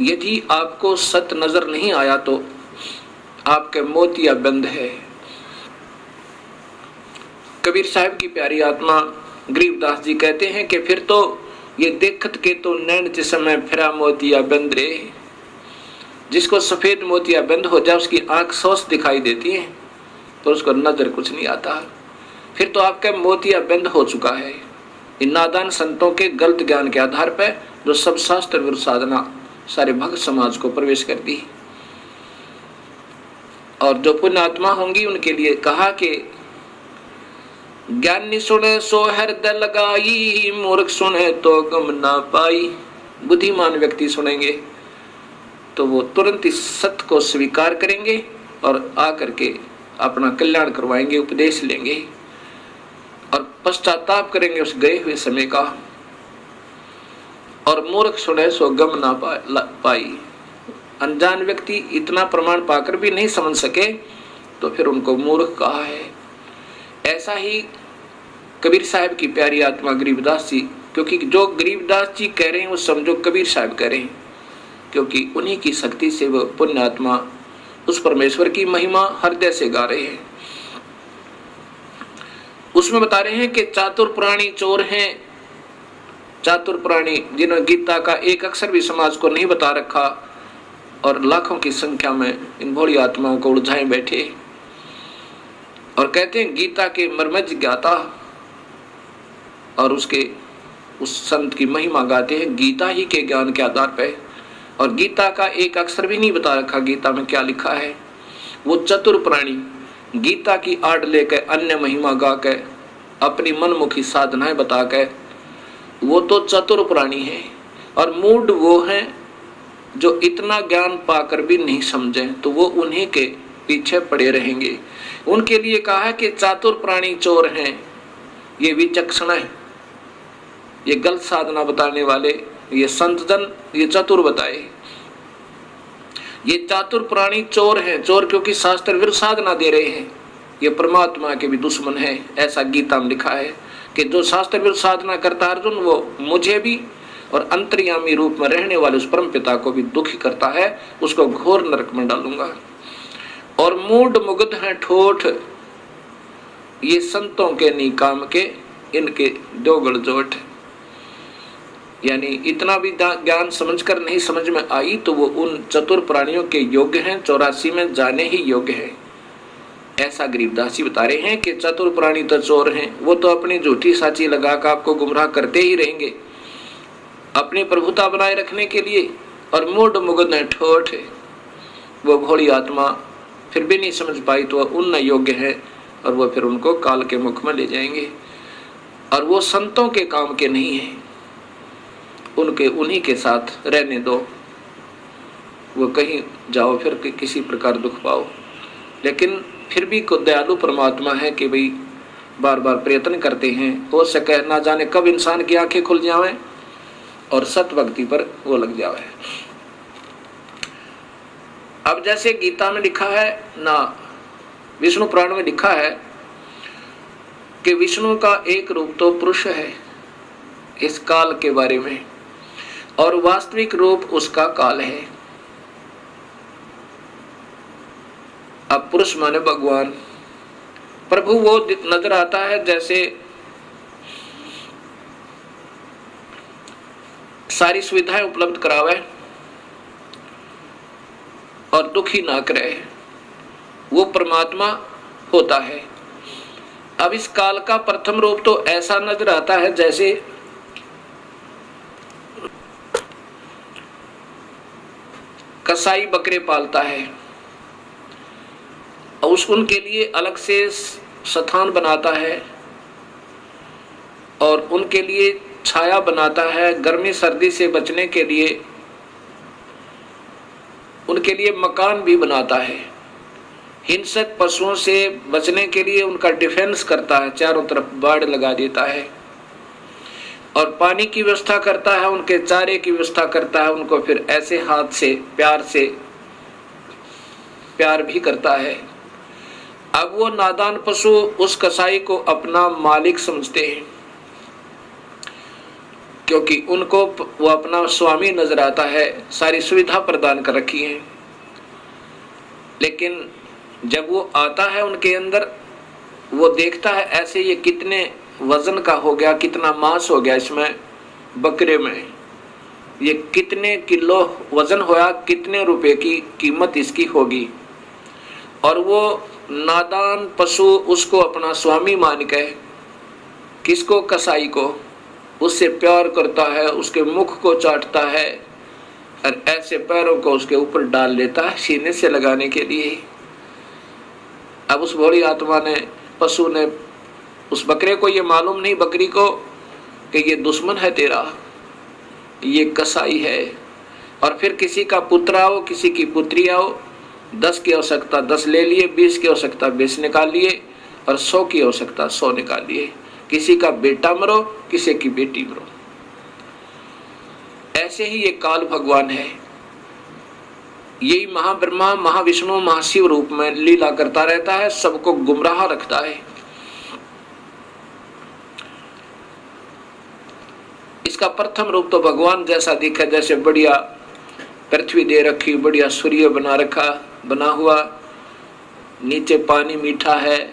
यदि आपको सत नजर नहीं आया तो आपके मोतिया बंद है। कबीर साहब की प्यारी आत्मा गरीबदास जी कहते हैं कि फिर तो ये देखत के तो नैन जिसमें फिरा मोतिया बंद रे। जिसको सफेद मोतिया बंद हो जाए उसकी आंख सोच दिखाई देती है तो उसको नजर कुछ नहीं आता। फिर तो आपका मोतिया बंद हो चुका है इन नादान संतों के गलत ज्ञान के आधार पर, जो सब शास्त्र विरुद्ध साधना सारे भक्त समाज को प्रवेश कर दी। और जो पुण्य आत्मा होंगी उनके लिए कहा कि ज्ञानी सुने सो हृदय लगाई, मूर्ख सुने तो गम ना पाई। बुद्धिमान व्यक्ति सुनेंगे तो वो तुरंत इस सत्य को स्वीकार करेंगे और आकर के अपना कल्याण करवाएंगे, उपदेश लेंगे और पश्चाताप करेंगे उस गए हुए समय का। और मूर्ख सुने सो गम ना पाई। अनजान व्यक्ति इतना प्रमाण पाकर भी नहीं समझ सके तो फिर उनको मूर्ख कहा है। ऐसा ही कबीर साहब की प्यारी आत्मा गरीबदास जी, क्योंकि जो गरीबदास जी कह रहे हैं वो समझो कबीर साहब कह रहे हैं, क्योंकि उन्हीं की शक्ति से वो पुण्य आत्मा उस परमेश्वर की महिमा हृदय से गा रहे हैं। उसमें बता रहे हैं कि चातुर प्राणी चोर हैं। चातुर प्राणी जिन्होंने गीता का एक अक्षर भी समाज को नहीं बता रखा और लाखों की संख्या में इन भोली आत्माओं को उलझाए बैठे और कहते हैं गीता के मर्म ज्ञाता, और उसके उस संत की महिमा गाते हैं गीता ही के ज्ञान के आधार पर। और गीता का एक अक्षर भी नहीं बता रखा गीता में क्या लिखा है। वो चतुर प्राणी गीता की आड़ लेकर अन्य महिमा गा के अपनी मनमुखी साधनाएं बता के वो तो चतुर प्राणी है। और मूड वो हैं जो इतना ज्ञान पाकर भी नहीं समझे तो वो उन्हीं के पीछे पड़े रहेंगे। उनके लिए कहा है कि चातुर प्राणी चोर हैं, ये विचक्षण है, ये गलत साधना बताने वाले, ये संत जन ये चतुर बताए। ये चातुर प्राणी चोर हैं, चोर क्योंकि शास्त्र विरुद्ध साधना दे रहे हैं, ये परमात्मा के भी दुश्मन है। ऐसा गीता में लिखा है कि जो शास्त्र विरुद्ध साधना करता है अर्जुन, वो मुझे भी और अंतर्यामी रूप में रहने वाले उस परम पिता को भी दुखी करता है, उसको घोर नरक में डालूंगा। और मूढ़ मुग्ध हैं ठोठ, ये संतों के निकाम के, इनके दो गड़जोट। यानी इतना भी ज्ञान समझकर नहीं समझ में आई तो वो उन चतुर प्राणियों के योग्य हैं, 84 में जाने ही योग्य है। ऐसा गरीबदास जी बता रहे हैं कि चतुर प्राणी तो चोर हैं, वो तो अपनी झूठी साची लगाकर आपको गुमराह करते ही रहेंगे अपनी प्रभुता बनाए रखने के लिए। और मूढ़ मुग्ध है ठोठ, वो भोली आत्मा फिर भी नहीं समझ पाई तो वह उन योग्य है, और वो फिर उनको काल के मुख में ले जाएंगे। और वो संतों के काम के नहीं है, उनके उन्हीं के साथ रहने दो, वो कहीं जाओ फिर किसी प्रकार दुख पाओ। लेकिन फिर भी दयालु परमात्मा है कि भाई बार बार प्रयत्न करते हैं, हो सके ना जाने कब इंसान की आंखें खुल जाएं और सत भक्ति पर वो लग जाए। अब जैसे गीता में लिखा है ना, विष्णु पुराण में लिखा है कि विष्णु का एक रूप तो पुरुष है इस काल के बारे में, और वास्तविक रूप उसका काल है। अब पुरुष माने भगवान, प्रभु वो नजर आता है जैसे सारी सुविधाएं उपलब्ध करावे और दुखी ना करे, वो परमात्मा होता है। अब इस काल का प्रथम रूप तो ऐसा नजर आता है जैसे कसाई बकरे पालता है और उनके लिए अलग से स्थान बनाता है और उनके लिए छाया बनाता है, गर्मी सर्दी से बचने के लिए उनके लिए मकान भी बनाता है, हिंसक पशुओं से बचने के लिए उनका डिफेंस करता है, चारों तरफ बाड़ लगा देता है, और पानी की व्यवस्था करता है, उनके चारे की व्यवस्था करता है, उनको फिर ऐसे हाथ से प्यार भी करता है। अब वो नादान पशु उस कसाई को अपना मालिक समझते हैं, क्योंकि उनको वो अपना स्वामी नजर आता है, सारी सुविधा प्रदान कर रखी है। लेकिन जब वो आता है उनके अंदर, वो देखता है ऐसे ये कितने वजन का हो गया, कितना मांस हो गया इसमें बकरे में, ये कितने किलो वजन होया, कितने रुपए की कीमत इसकी होगी। और वो नादान पशु उसको अपना स्वामी मान के, किसको, कसाई को, उससे प्यार करता है, उसके मुख को चाटता है और ऐसे पैरों को उसके ऊपर डाल लेता है सीने से लगाने के लिए। अब उस भोली आत्मा ने, पशु ने, उस बकरे को ये मालूम नहीं, बकरी को, कि ये दुश्मन है तेरा, ये कसाई है। और फिर किसी का पुत्र आओ, किसी की पुत्री आओ, 10 की आवश्यकता 10 ले लिए, 20 की आवश्यकता 20 निकाल लिए, और 100 की आवश्यकता 100 निकाल लिए। किसी का बेटा मरो, किसी की बेटी मरो। ऐसे ही ये काल भगवान है, यही महाब्रह्मा, महाविष्णु, महाशिव रूप में लीला करता रहता है, सबको गुमराह रखता है। इसका प्रथम रूप तो भगवान जैसा दिखा, जैसे बढ़िया पृथ्वी दे रखी, बढ़िया सूर्य बना हुआ, नीचे पानी मीठा है,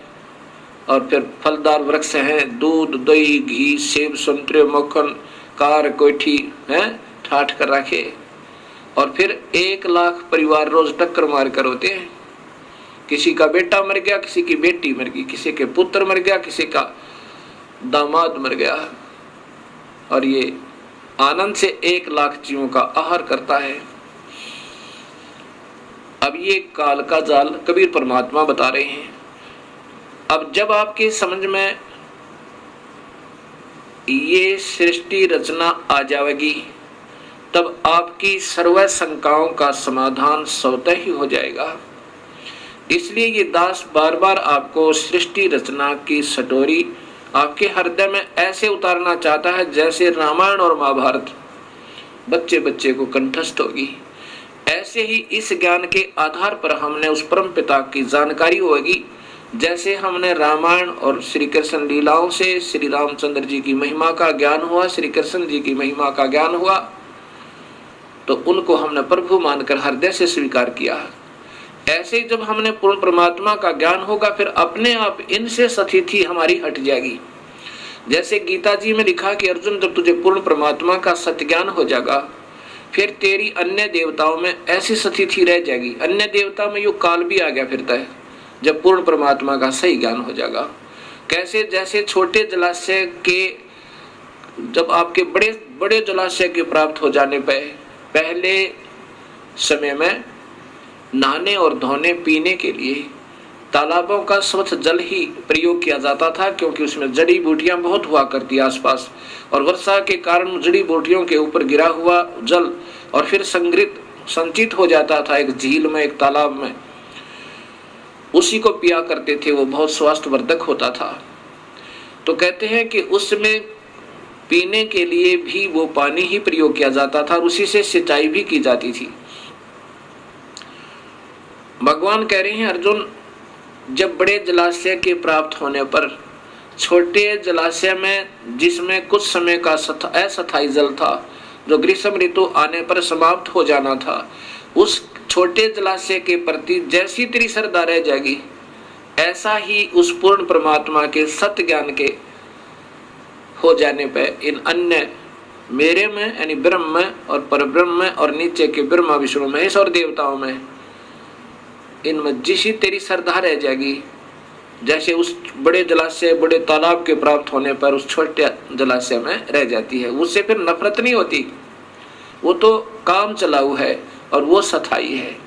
और फिर फलदार वृक्ष हैं, दूध, दही, घी, सेब, संतरे, मक्खन, कार, कोठी है ठाठ कर रखे। और फिर 1 लाख परिवार रोज टक्कर मार कर होते हैं। किसी का बेटा मर गया, किसी की बेटी मर गई, किसी के पुत्र मर गया, किसी का दामाद मर गया, और ये आनंद से 1 लाख जीवों का आहार करता है। अब ये काल का जाल कबीर परमात्मा बता रहे हैं। अब जब आपकी समझ में ये सृष्टि रचना आ जाएगी, तब आपकी सर्व शंकाओं का समाधान स्वतः ही हो जाएगा। इसलिए ये दास बार बार आपको सृष्टि रचना की सटोरी आपके हृदय में ऐसे उतारना चाहता है जैसे रामायण और महाभारत बच्चे बच्चे को कंठस्थ होगी। ऐसे ही इस ज्ञान के आधार पर हमने उस परम पिता की जानकारी होगी, जैसे हमने रामायण और श्री कृष्ण लीलाओं से श्री रामचंद्र जी की महिमा का ज्ञान हुआ, श्री कृष्ण जी की महिमा का ज्ञान हुआ, तो उनको हमने प्रभु मानकर हृदय से स्वीकार किया। ऐसे जब हमने पूर्ण परमात्मा का ज्ञान होगा, फिर अपने आप इनसे स्थिति हमारी हट जाएगी। जैसे गीता जी में लिखा कि अर्जुन, जब तुझे पूर्ण परमात्मा का सत्य ज्ञान हो जाएगा, फिर तेरी अन्य देवताओं में ऐसी स्थिति रह जाएगी। अन्य देवता में यो काल भी आ गया फिरता है जब पूर्ण परमात्मा का सही ज्ञान हो जाएगा। कैसे? जैसे छोटे जलाशय के, जब आपके बड़े बड़े जलाशय के प्राप्त हो जाने पर पहले समय में नहाने और धोने पीने के लिए तालाबों का स्वच्छ जल ही प्रयोग किया जाता था, क्योंकि उसमें जड़ी बूटियां बहुत हुआ करती आसपास, और वर्षा के कारण जड़ी बूटियों के ऊपर गिरा हुआ जल और फिर संचित हो जाता था एक झील में, एक तालाब में, उसी को पिया करते थे। वो बहुत स्वास्थ्यवर्धक होता था। तो कहते हैं कि उसमें पीने के लिए भी वो पानी ही प्रयोग किया जाता था और उसी से सिंचाई भी की जाती थी। भगवान कह रहे हैं, अर्जुन, जब बड़े जलाशय के प्राप्त होने पर छोटे जलाशय में, जिसमें कुछ समय का अस्थायी जल था, जो ग्रीष्म ऋतु आने पर समाप्त हो जाना था, उस छोटे जलाशय के प्रति जैसी तेरी श्रद्धा रह जाएगी, ऐसा ही उस पूर्ण परमात्मा के सत्य ज्ञान के हो जाने पर इन अन्य मेरे में यानी ब्रह्म में और परब्रह्म में और नीचे के ब्रह्मा विष्णु महेश और देवताओं में, इनमें जिसी तेरी श्रद्धा रह जाएगी, जैसे उस बड़े जलाशय बड़े तालाब के प्राप्त होने पर उस छोटे जलाशय में रह जाती है। उससे फिर नफरत नहीं होती, वो तो काम चलाऊ है और वो सथाई है।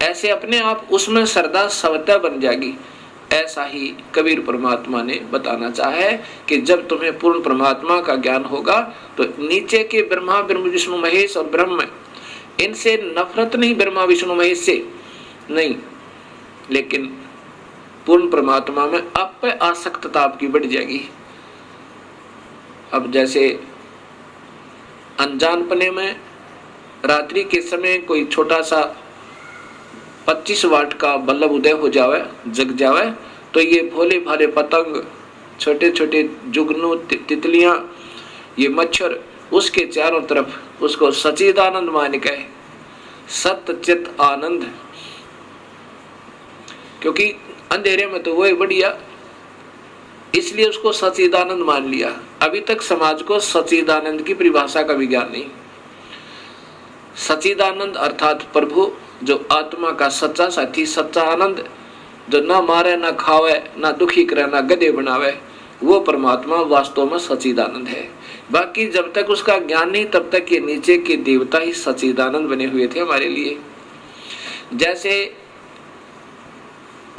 ऐसे अपने आप उसमें श्रद्धा स्वतः बन जाएगी। ऐसा ही कबीर परमात्मा ने बताना चाहा है कि जब तुम्हें पूर्ण परमात्मा का ज्ञान होगा तो नीचे के ब्रह्मा विष्णु महेश और ब्रह्म, इनसे नफरत नहीं, ब्रह्मा विष्णु महेश से नहीं, लेकिन पूर्ण परमात्मा में आप पे आसक्तता आपकी बढ़ जाएगी। अब जैसे अनजानपने में रात्रि के समय कोई छोटा सा 25 वाट का बल्ब उदय हो जावे, जग जावे, तो ये भोले भाले पतंग, छोटे छोटे जुगनू, तितलियां, ये मच्छर उसके चारों तरफ उसको सच्चिदानंद मान के, सत्य चित आनंद, क्योंकि अंधेरे में तो वही बढ़िया, इसलिए उसको सच्चिदानंद मान लिया। अभी तक समाज को सच्चिदानंद की परिभाषा का भी ज्ञान नहीं। सच्चिदानंद अर्थात प्रभु, जो आत्मा का सच्चा साथी, सच्चा आनंद, जो ना मारे ना खावे ना दुखी करे ना गधे बनावे, वो परमात्मा वास्तव में सच्चिदानंद है। बाकी जब तक उसका ज्ञान नहीं तब तक ये नीचे के देवता ही सच्चिदानंद बने हुए थे हमारे लिए। जैसे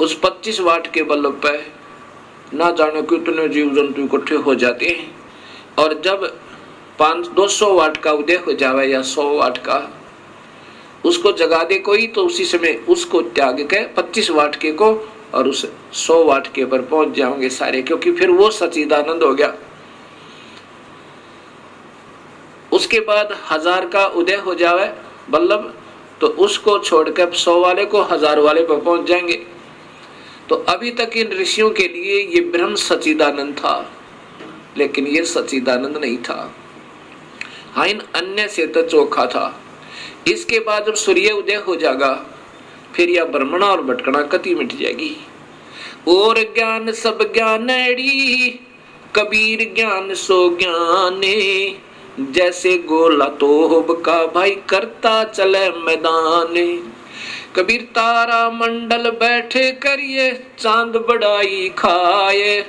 उस 25 वाट के बल्ब पे ना जाने कितने जीव जंतु इकट्ठे हो जाते हैं, और जब 200 वाट का उदय हो जावे या 100 वाट का, उसको जगा दे कोई, तो उसी समय उसको त्याग के 25 वाट के को और उस 100 वाट के पर पहुंच जाओगे सारे, क्योंकि फिर वो सच्चिदानंद हो गया। उसके बाद 1000 का उदय हो जावे बल्लभ, तो उसको छोड़कर 100 वाले को 1000 वाले पर पहुंच जाएंगे। तो अभी तक इन ऋषियों के लिए ये ब्रह्म सच्चिदानंद था, लेकिन ये सच्चिदानंद नहीं था। हाँ, इन अन्य से तो चोखा था। इसके बाद जब सूर्य उदय हो जाएगा, फिर यह भ्रमणा और भटकना कति मिट जाएगी। और ज्ञान सब ज्ञानड़ी, कबीर ज्ञान सो ज्ञाने, जैसे गोला तोहब का भाई करता चले मैदाने। कबीर तारा मंडल बैठे करिए, चांद बड़ाई खाए,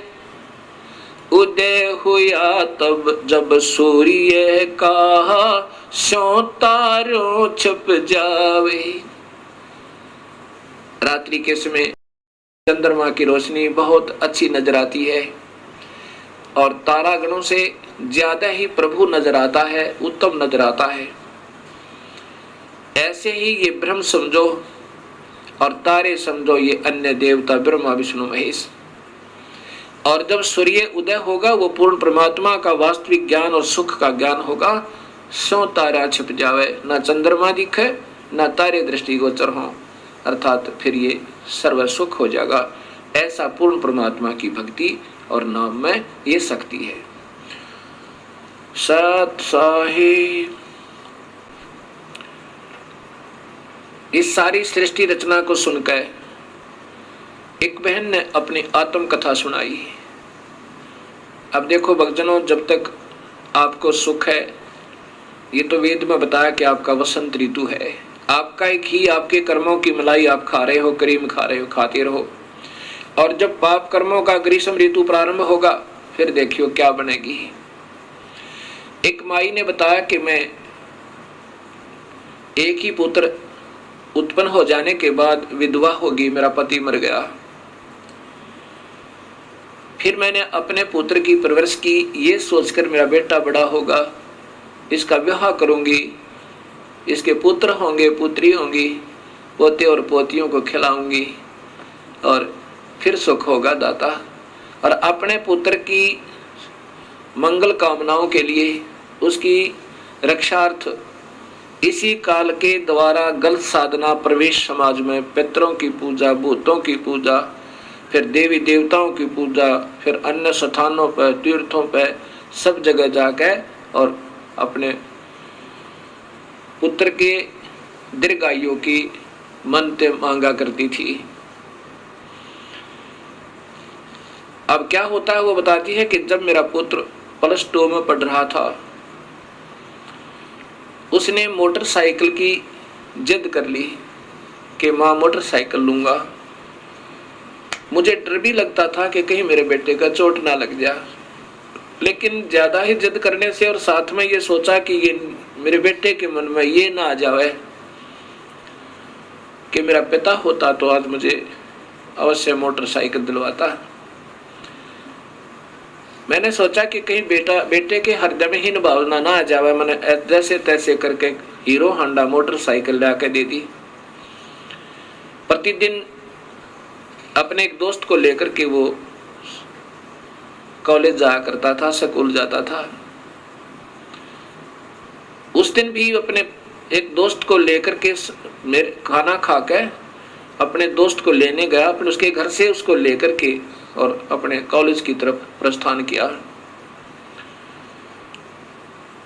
उदय हुआ तब जब सूर्य का सौ तारों छप जावे। रात्रि के समय चंद्रमा की रोशनी बहुत अच्छी नजर आती है और तारागणों से ज्यादा ही प्रभु नजर आता है, उत्तम नजर आता है। ऐसे ही ये ब्रह्म समझो और तारे समझो ये अन्य देवता ब्रह्मा विष्णु महेश। और जब सूर्य उदय होगा वो पूर्ण परमात्मा का वास्तविक ज्ञान और सुख का ज्ञान होगा। सो तारा छिप जावे, ना चंद्रमा दिखे ना तारे दृष्टिगोचर हों, अर्थात फिर ये सर्व सुख हो जाएगा। ऐसा पूर्ण परमात्मा की भक्ति और नाम में ये शक्ति है। सत साहिब इस सारी सृष्टि रचना को सुनकर एक बहन ने अपनी आत्म कथा सुनाई। अब देखो भक्तजनों, जब तक आपको सुख है, ये तो वेद में बताया कि आपका वसंत ऋतु है, आपका एक ही आपके कर्मों की मलाई आप खा रहे हो, क्रीम खा रहे हो, खाते रहो। और जब पाप कर्मों का ग्रीष्म ऋतु प्रारंभ होगा फिर देखियो क्या बनेगी। एक माई ने बताया कि मैं एक ही पुत्र उत्पन्न हो जाने के बाद विधवा होगी, मेरा पति मर गया। फिर मैंने अपने पुत्र की परवरिश की, ये सोचकर मेरा बेटा बड़ा होगा, इसका विवाह करूंगी, इसके पुत्र होंगे, पुत्री होंगी, पोते और पोतियों को खिलाऊंगी और फिर सुख होगा दाता। और अपने पुत्र की मंगल कामनाओं के लिए, उसकी रक्षार्थ इसी काल के द्वारा गलत साधना, प्रवेश समाज में पितरों की पूजा, भूतों की पूजा, फिर देवी देवताओं की पूजा, फिर अन्य स्थानों पर, तीर्थों पर, सब जगह जाकर और अपने पुत्र के दीर्घायु की मन्नतें मांगा करती थी। अब क्या होता है वो बताती है कि जब मेरा पुत्र +2 में पढ़ रहा था, उसने मोटरसाइकिल की जिद कर ली कि माँ मोटरसाइकिल लूंगा। मुझे डर भी लगता था कि कहीं मेरे बेटे का चोट ना लग जाए, लेकिन ज्यादा ही जिद करने से और साथ में ये सोचा कि ये मेरे बेटे के मन में ये ना आ जाए कि मेरा पिता होता तो आज मुझे अवश्य मोटरसाइकिल दिलवाता। मैंने सोचा कि कहीं बेटे के हृदय में हीन भावना ना आ जाए। मैंने जैसे तैसे करके हीरो होंडा मोटरसाइकिल ला के दे दी। प्रतिदिन अपने एक दोस्त को लेकर के वो कॉलेज जाया करता था, स्कूल जाता था। उस दिन भी अपने एक दोस्त को लेकर के मेरे खाना खा के अपने दोस्त को लेने गया, अपने उसके घर से उसको लेकर के और अपने कॉलेज की तरफ प्रस्थान किया।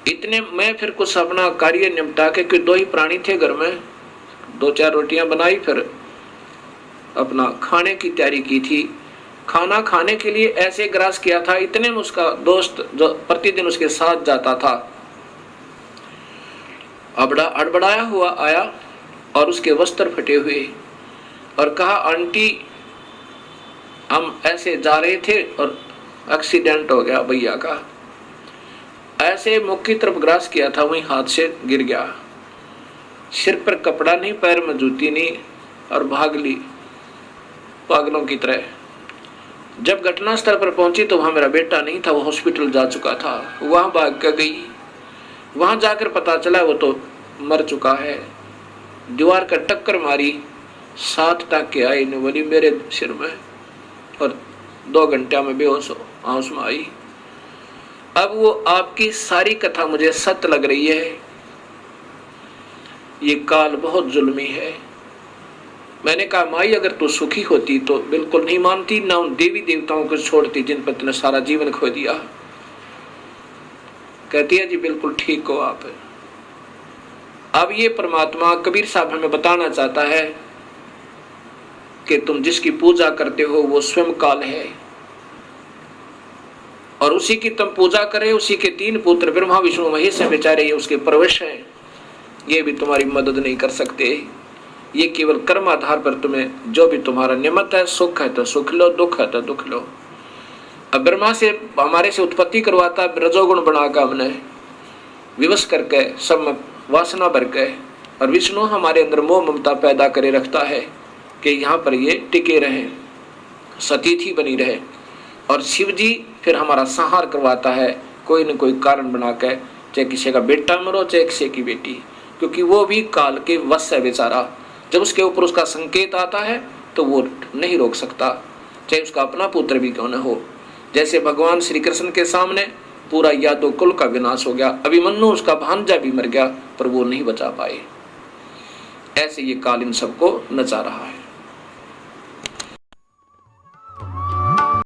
इतने में फिर कुछ अपना कार्य निपटा के, कि 2 ही प्राणी थे घर में, 2-4 रोटियां बनाई, फिर अपना खाने की तैयारी की थी। खाना खाने के लिए ऐसे ग्रास किया था, इतने में उसका दोस्त जो प्रतिदिन उसके साथ जाता था अड़बड़ाया हुआ आया और उसके वस्त्र फटे हुए और कहा, आंटी हम ऐसे जा रहे थे और एक्सीडेंट हो गया भैया का। ऐसे मुख की तरफ ग्रास किया था, वहीं हाथ से गिर गया। सिर पर कपड़ा नहीं, पैर में जूती नहीं, और भाग ली पागलों की तरह। जब घटना स्थल पर पहुंची तो वहां मेरा बेटा नहीं था, वो हॉस्पिटल जा चुका था। वहां भाग कर गई, वहां जाकर पता चला वो तो मर चुका है। दीवार का टक्कर मारी, 7 टाँके आए बोली मेरे सिर में और 2 घंटे में बेहोश होश में आई। अब वो आपकी सारी कथा मुझे सत्य लग रही है। ये काल बहुत जुल्मी है। मैंने कहा, माई अगर तू सुखी होती तो बिल्कुल नहीं मानती, ना उन देवी देवताओं को छोड़ती जिन पर तुमने सारा जीवन खो दिया। कहती है, जी बिल्कुल ठीक हो आप। अब ये परमात्मा कबीर साहब हमें बताना चाहता है कि तुम जिसकी पूजा करते हो वो स्वयं काल है, और उसी की तुम पूजा करे। उसी के 3 पुत्र ब्रह्मा विष्णु महेश है, बेचारे ये उसके परवश हैं, ये भी तुम्हारी मदद नहीं कर सकते। ये केवल कर्म आधार पर तुम्हें जो भी तुम्हारा नियमित है, सुख है तो सुख लो, दुख है तो दुख लो। अब ब्रह्मा से हमारे से उत्पत्ति करवाता, रजोगुण बनाकर हमने विवश करके सब में वासना भर के, और विष्णु हमारे अंदर मोह ममता पैदा करे रखता है कि यहाँ पर ये टिके रहे, सतीथी बनी रहे। और शिव जी फिर हमारा संहार करवाता है कोई न कोई कारण बना के, चाहे किसी का बेटा मरो चाहे किसी की बेटी। क्योंकि वो भी काल के वश है बेचारा। जब उसके ऊपर उसका संकेत आता है तो वो नहीं रोक सकता, चाहे उसका अपना पुत्र भी क्यों न हो। जैसे भगवान श्री कृष्ण के सामने पूरा यादव कुल का विनाश हो गया, अभिमन्यु उसका भांजा भी मर गया पर वो नहीं बचा पाए। ऐसे ये काल इन सबको नचा रहा है।